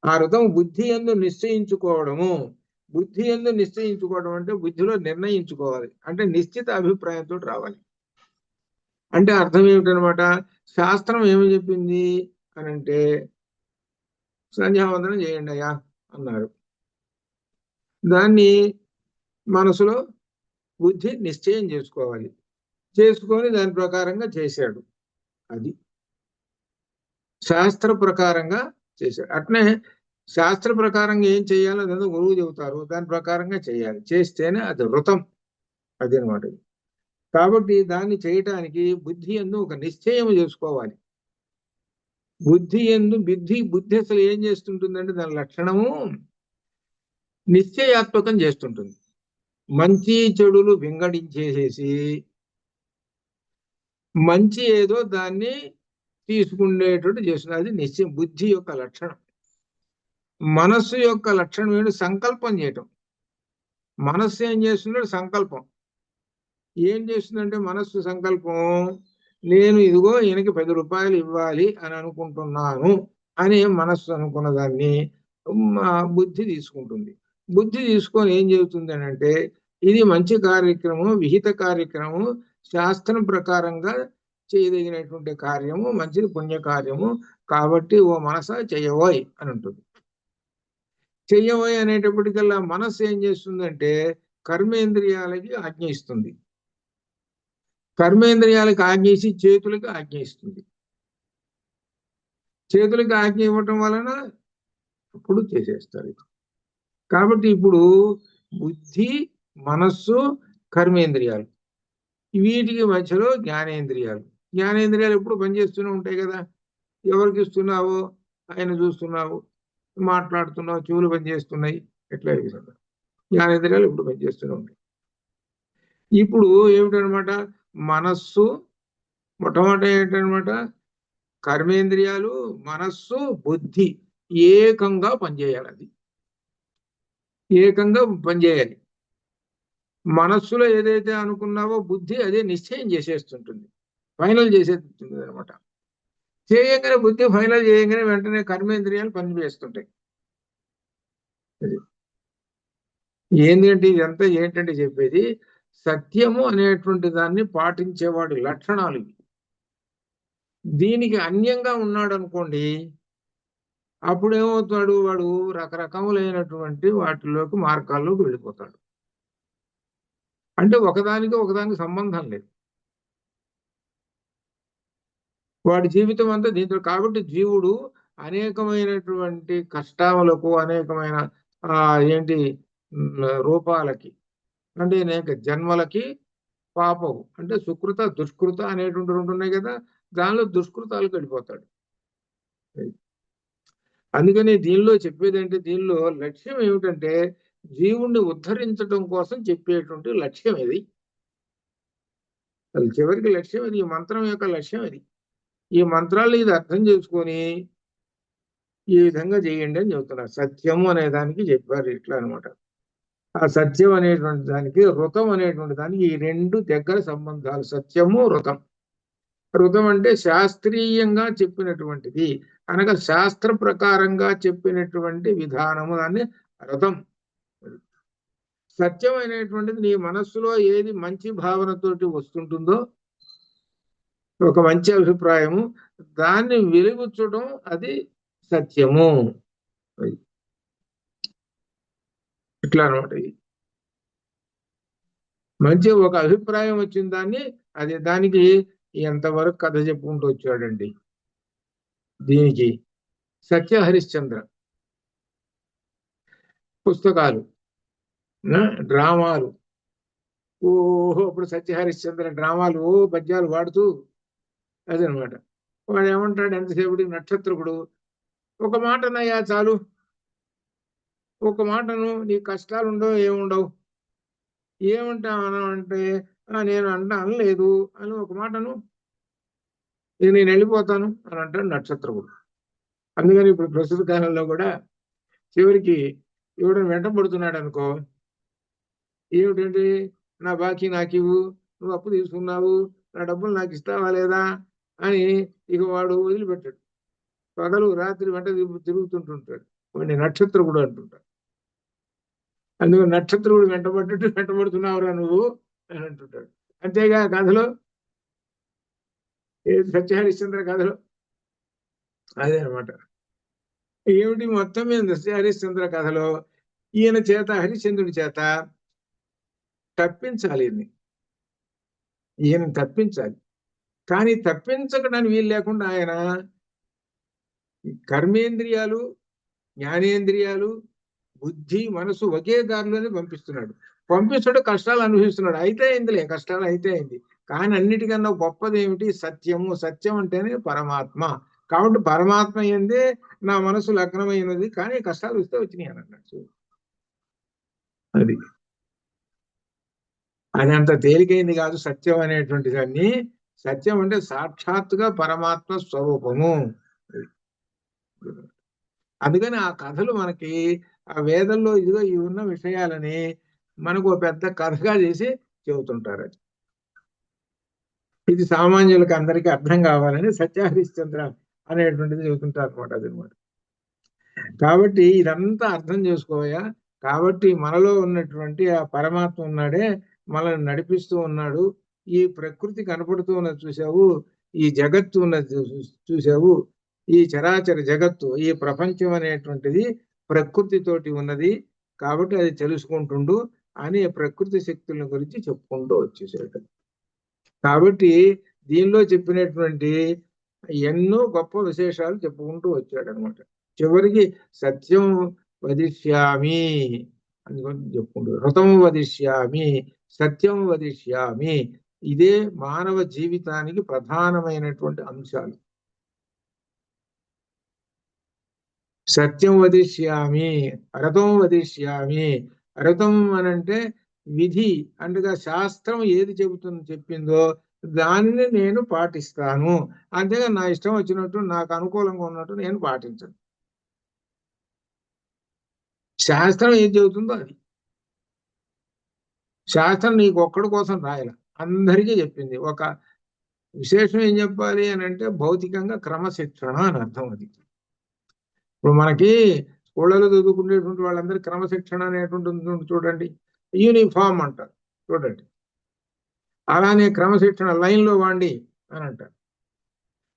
ఆ ఋతం బుద్ధి యందు నిశ్చయించుకోవడము. బుద్ధి యందు నిశ్చయించుకోవడం అంటే బుద్ధిలో నిర్ణయించుకోవాలి, అంటే నిశ్చిత అభిప్రాయంతో రావాలి. అంటే అర్థం ఏమిటనమాట? శాస్త్రం ఏమి చెప్పింది అని అంటే సంధ్యావందనం చేయండి అయ్యా అన్నారు. దాన్ని మనసులో బుద్ధి నిశ్చయం చేసుకోవాలి, చేసుకొని దాని ప్రకారంగా చేశాడు. అది శాస్త్ర ప్రకారంగా చేశాడు. అట్నే శాస్త్ర ప్రకారంగా ఏం చేయాలో అదంతా గురువు చెబుతారు, దాని ప్రకారంగా చేయాలి, చేస్తేనే అది ఋతం. అది అనమాట. కాబట్టి దాన్ని చేయటానికి బుద్ధి యందు ఒక నిశ్చయం చేసుకోవాలి. బుద్ధి అసలు ఏం చేస్తుంటుందంటే దాని లక్షణము నిశ్చయాత్మకం చేస్తుంటుంది. మంచి చెడులు వింగడించేసేసి మంచి ఏదో దాన్ని తీసుకునేటట్టు చేస్తుంది. అది నిశ్చయం, బుద్ధి యొక్క లక్షణం. మనస్సు యొక్క లక్షణం ఏంటి? సంకల్పం చేయటం. మనస్సు ఏం చేస్తున్నాడు? సంకల్పం. ఏం చేస్తుందంటే మనస్సు సంకల్పం, నేను ఇదిగో ఈయనకి 10 రూపాయలు ఇవ్వాలి అని అనుకుంటున్నాను అని మనస్సు అనుకున్న దాన్ని బుద్ధి తీసుకుంటుంది. బుద్ధి తీసుకొని ఏం చెబుతుంది అని అంటే ఇది మంచి కార్యక్రమం, విహిత కార్యక్రమం, శాస్త్రం ప్రకారంగా చేయదగినటువంటి కార్యము, మంచిది, పుణ్యకార్యము, కాబట్టి ఓ మనస చెయ్యవోయ్ అని ఉంటుంది. చెయ్యవోయ్ అనేటప్పటికల్లా మనస్సు ఏం చేస్తుందంటే కర్మేంద్రియాలకి ఆజ్ఞ ఇస్తుంది. కర్మేంద్రియాలకు ఆజ్ఞ ఇచ్చి చేతులకు ఆజ్ఞ ఇస్తుంది. చేతులకు ఆజ్ఞ ఇవ్వటం వలన అప్పుడు చేసేస్తారు. కాబట్టి ఇప్పుడు బుద్ధి, మనస్సు, కర్మేంద్రియాలు, వీటికి మధ్యలో జ్ఞానేంద్రియాలు. జ్ఞానేంద్రియాలు ఎప్పుడు పనిచేస్తూనే ఉంటాయి కదా. ఎవరికి ఇస్తున్నావు? ఆయన చూస్తున్నావు, మాట్లాడుతున్నావు, చెవులు పనిచేస్తున్నాయి, ఎట్లా ఈ విధంగా జ్ఞానేంద్రియాలు ఇప్పుడు పనిచేస్తూనే ఉంటాయి. ఇప్పుడు ఏమిటనమాట? మనస్సు మొట్టమొదట ఏంటనమాట? కర్మేంద్రియాలు, మనస్సు, బుద్ధి ఏకంగా పనిచేయాలి. అది ఏకంగా పనిచేయాలి. మనస్సులో ఏదైతే అనుకున్నావో బుద్ధి అదే నిశ్చయం చేసేస్తుంటుంది, ఫైనల్ చేసేస్తుంది అనమాట. చేయగానే బుద్ధి ఫైనల్ చేయగానే వెంటనే కర్మేంద్రియాలు పనిచేస్తుంటాయి. ఏంటంటే ఇదంతా ఏంటంటే చెప్పేది సత్యము అనేటువంటి దాన్ని పాటించేవాడి లక్షణాలు ఇవి. దీనికి అన్యంగా ఉన్నాడు అనుకోండి, అప్పుడు ఏమవుతాడు? వాడు రకరకములైనటువంటి వాటిలోకి మార్గాల్లోకి వెళ్ళిపోతాడు. అంటే ఒకదానికి సంబంధం లేదు వాడి జీవితం అంతా దీంతో. కాబట్టి జీవుడు అనేకమైనటువంటి కష్టాలకు, అనేకమైన ఏంటి రూపాలకి, అంటే అనేక జన్మలకి, పాపము అంటే సుకృత దుష్కృత అనేటువంటి రెండు ఉన్నాయి కదా, దానిలో దుష్కృతాలకు వెళ్ళిపోతాడు. అందుకని దీనిలో చెప్పేది అంటే, దీనిలో లక్ష్యం ఏమిటంటే జీవుణ్ణి ఉద్ధరించడం కోసం చెప్పేటువంటి లక్ష్యం ఇది. అది చివరికి లక్ష్యం ఇది, ఈ మంత్రం యొక్క లక్ష్యం ఇది. ఈ మంత్రాలు ఇది అర్థం చేసుకొని ఈ విధంగా చేయండి అని చెబుతున్నారు. సత్యము అనే దానికి చెప్పారు ఇట్లా అనమాట. ఆ సత్యం అనేటువంటి దానికి, ఋతం అనేటువంటి దానికి ఈ రెండు దగ్గర సంబంధాలు, సత్యము ఋతం. ఋతం అంటే శాస్త్రీయంగా చెప్పినటువంటిది, అనగా శాస్త్ర ప్రకారంగా చెప్పినటువంటి విధానము, దాన్ని ఋతం. సత్యం అనేటువంటిది నీ మనస్సులో ఏది మంచి భావనతోటి వస్తుంటుందో ఒక మంచి అభిప్రాయము, దాన్ని వెలిబుచ్చడం అది సత్యము. ఇట్లా అనమాట. మంచి ఒక అభిప్రాయం వచ్చిన దాన్ని, అది దానికి ఎంతవరకు కథ చెప్పుకుంటూ వచ్చాడండి. దీనికి సత్య హరిశ్చంద్ర పుస్తకాలు, డ్రామాలు, ఓహో ఇప్పుడు సత్య హరిశ్చంద్ర డ్రామాలు పద్యాలు వాడుతూ అదనమాట. వాడు ఏమంటాడు ఎంతసేపుడి నక్షత్రకుడు, ఒక మాటనయ్యా చాలు, ఒక మాటను, నీ కష్టాలు ఉండవు ఏముండవు, ఏమంటాను అంటే నేను అనలేదు అని ఒక మాటను, నేను వెళ్ళిపోతాను అని అంటాడు నక్షత్రకుడు. అందుకని ఇప్పుడు ప్రస్తుత కాలంలో కూడా చివరికి ఎవడో వెంటబడుతున్నాడు అనుకో, ఏమిటంటే నా బాకీ నాకు ఇవ్వు, నువ్వు అప్పు తీసుకున్నావు, నా డబ్బులు నాకు ఇస్తావా లేదా అని ఇక వాడు వదిలిపెట్టాడు. పగలు రాత్రి వెంట తిరుగుతుంటుంటాడు. వాడిని నక్షత్రకుడు అంటుంటాడు. అందుకని నక్షత్రుడు వెంటబడుతున్నావురా నువ్వు అని అంటుంటాడు. అంతేగా కథలో, సత్య హరిశ్చంద్ర కథలో అదే అనమాట. ఏమిటి మొత్తం మీద సత్య హరిశ్చంద్ర కథలో ఈయన చేత, హరిశ్చంద్రుడి చేత తప్పించాలి, ఈయన తప్పించాలి. కానీ తప్పించడానికి వీలు లేకుండా ఆయన కర్మేంద్రియాలు, జ్ఞానేంద్రియాలు, బుద్ధి, మనసు ఒకే దారిలోనే పంపిస్తాడు కష్టాలు అనుభవిస్తున్నాడు. అయితే అయిందిలే, కష్టాలు అయితే అయింది. కానీ అన్నిటికన్నా గొప్పది ఏమిటి? సత్యము. సత్యం అంటేనే పరమాత్మ. కాబట్టి పరమాత్మ ఏందే నా మనసు లగ్నమైనది, కానీ కష్టాలు వస్తే వచ్చినాయి అని అన్నట్టు. అది అంత తేలికైంది కాదు సత్యం అనేటువంటి దాన్ని. సత్యం అంటే సాక్షాత్తుగా పరమాత్మ స్వరూపము. అందుకని ఆ కథలు మనకి ఆ వేదంలో ఇదిగో ఈ ఉన్న విషయాలని మనకు పెద్ద కథగా చేసి చెబుతుంటారు. ఇది సామాన్యులకు అందరికీ అర్థం కావాలని సత్య హరిశ్చంద్ర అనేటువంటిది చెబుతుంటారు అనమాట. అదనమాట. కాబట్టి ఇదంతా అర్థం చేసుకోయా. కాబట్టి మనలో ఉన్నటువంటి ఆ పరమాత్మ ఉన్నాడే మనల్ని నడిపిస్తూ ఉన్నాడు. ఈ ప్రకృతి కనపడుతూ ఉన్నది చూసావు, ఈ జగత్తు ఉన్నది చూసావు, ఈ చరాచర జగత్తు, ఈ ప్రపంచం అనేటువంటిది ప్రకృతితోటి ఉన్నది. కాబట్టి అది తెలుసుకుంటుండు అని ప్రకృతి శక్తుల గురించి చెప్పుకుంటూ వచ్చేసాడు. కాబట్టి దీనిలో చెప్పినటువంటి ఎన్నో గొప్ప విశేషాలు చెప్పుకుంటూ వచ్చాడు అనమాట. చివరికి సత్యం వదిష్యామి అని చెప్పుకుంటూ, ఋతం వదిష్యామి, సత్యం వదిష్యామి, ఇదే మానవ జీవితానికి ప్రధానమైనటువంటి అంశాలు. సత్యం వదిష్యామి, రథం వదిష్యామి. రథం అనంటే విధి, అంటే శాస్త్రం ఏది చెప్పిందో దానిని నేను పాటిస్తాను. అంతేగా నా ఇష్టం వచ్చినట్టు, నాకు అనుకూలంగా ఉన్నట్టు నేను పాటించను. శాస్త్రం ఏది చెబుతుందో అది. శాస్త్రం నీకు ఒక్కడి కోసం రాయాల, అందరికీ చెప్పింది. ఒక విశేషం ఏం చెప్పాలి అని అంటే భౌతికంగా క్రమశిక్షణ అని అర్థం. అది ఇప్పుడు మనకి స్కూళ్ళలో చదువుకునేటువంటి వాళ్ళందరూ క్రమశిక్షణ అనేటువంటి చూడండి, యూనిఫామ్ అంటారు చూడండి. అలానే క్రమశిక్షణ లైన్లో వాండి అని అంటారు.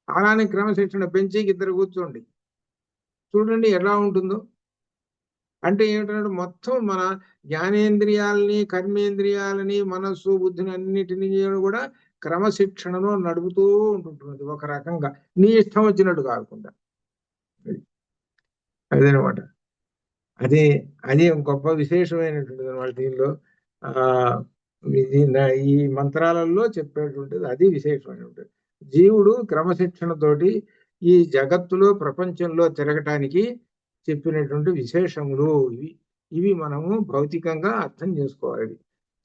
అలానే క్రమశిక్షణ బెంచికి ఇద్దరు కూర్చోండి, చూడండి ఎలా ఉంటుందో. అంటే ఏమిటంటే మొత్తం మన జ్ఞానేంద్రియాలని, కర్మేంద్రియాలని, మనస్సు, బుద్ధిని అన్నిటినీ కూడా క్రమశిక్షణలో నడుపుతూ ఉంటుంటుంది ఒక రకంగా, నీ ఇష్టం వచ్చినట్టు కాకుండా. అదనమాట. అదే అదే గొప్ప విశేషమైనటువంటిది అనమాట. దీనిలో ఈ మంత్రాలలో చెప్పేటువంటిది అది విశేషమైనటువంటి. జీవుడు క్రమశిక్షణతోటి ఈ జగత్తులో, ప్రపంచంలో తిరగటానికి చెప్పినటువంటి విశేషములు ఇవి. ఇవి మనము భౌతికంగా అర్థం చేసుకోవాలి.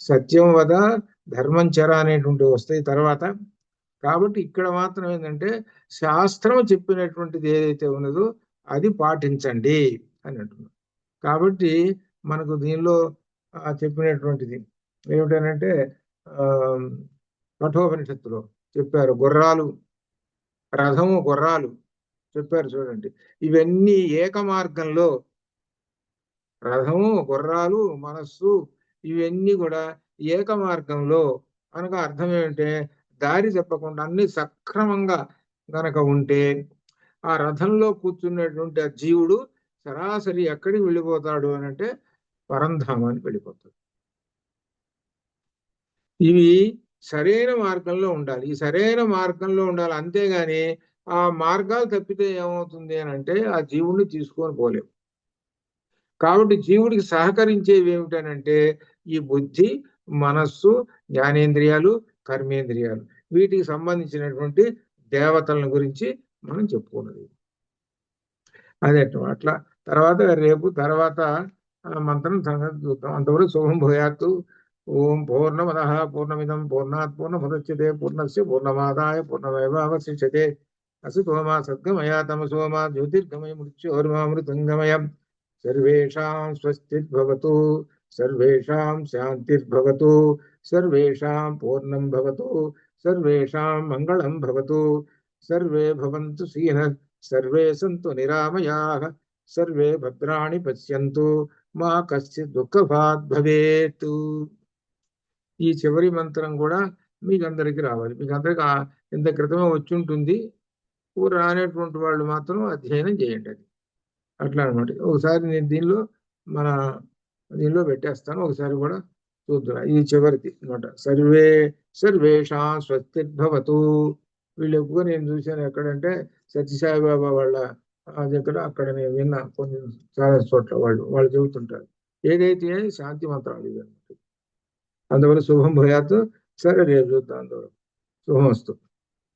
సత్యం వద ధర్మం చర అనేటువంటివి వస్తాయి తర్వాత. కాబట్టి ఇక్కడ మాత్రం ఏంటంటే శాస్త్రం చెప్పినటువంటిది ఏదైతే ఉన్నదో అది పాటించండి అని అంటున్నాం. కాబట్టి మనకు దీనిలో చెప్పినటువంటిది ఏమిటనంటే కఠోపనిషత్తులో చెప్పారు, గుర్రాలు, రథము, గుర్రాలు చెప్పారు చూడండి. ఇవన్నీ ఏక మార్గంలో, రథము, గుర్రాలు, మనస్సు, ఇవన్నీ కూడా ఏక మార్గంలో అనగా అర్థం ఏమిటంటే దారి చెప్పకుండా అన్ని సక్రమంగా గనక ఉంటే ఆ రథంలో కూర్చున్నటువంటి ఆ జీవుడు సరాసరి ఎక్కడికి వెళ్ళిపోతాడు అని అంటే పరంధామానికి వెళ్ళిపోతాడు. ఇవి సరైన మార్గంలో ఉండాలి. ఈ సరైన మార్గంలో ఉండాలి, అంతేగాని ఆ మార్గాలు తప్పితే ఏమవుతుంది అని అంటే ఆ జీవుడిని తీసుకొని పోలేము. కాబట్టి జీవుడికి సహకరించేవి ఏమిటనంటే ఈ బుద్ధి, మనస్సు, జ్ఞానేంద్రియాలు, కర్మేంద్రియాలు, వీటికి సంబంధించినటువంటి దేవతలను గురించి మనం చెప్పుకున్నది అదే. అట్లా తర్వాత మంత్రం సంగతి చూద్దాం. అంతవరకు శుభం భూయాత్తు. ఓం పూర్ణమద పూర్ణమిదం పూర్ణాత్ పూర్ణముదచ్యతే పూర్ణస్య పూర్ణమాదాయ పూర్ణమేవావశిష్యతే. అసతోమా సద్గమయ తమసోమా జ్యోతిర్గమయ మృత్యోర్మామృతంగమయం. సర్వేషాం స్వస్తిర్భవతు, సర్వేషాం శాంతిర్భవతు, సర్వేషాం పూర్ణం భవతు, సర్వేషాం మంగళం భవతు, సర్వే భవంతు శ్రీనః, సర్వే సంతు నిరామయాః, సర్వే భద్రాణి పశ్యంతు, మా కశ్చిత్ దుఃఖభాగ్ భవేత్. ఈ చివరి మంత్రం కూడా మీకు అందరికీ రావాలి. మీకు అందరికి ఇంత క్రితమే వచ్చి ఉంటుంది. రానేటువంటి వాళ్ళు మాత్రం అధ్యయనం చేయండి. అది అట్లా అనమాట. ఒకసారి నేను దీనిలో పెట్టేస్తాను, ఒకసారి కూడా చూద్దాం. ఇది చివరిది అనమాట. సర్వేషాం స్వస్తిర్భవతు. వీళ్ళు ఎక్కువ నేను చూశాను ఎక్కడంటే సత్యసాయిబాబా వాళ్ళ దగ్గర, అక్కడ నేను విన్నా కొన్ని చాలా చోట్ల వాళ్ళు చెబుతుంటారు. ఏదైతే శాంతి మంత్రాలు ఇవి అనమాట. అందువల్ల శుభం భూయాత్. సరే, రేపు చూద్దాం. అందువల్ల శుభమస్తు.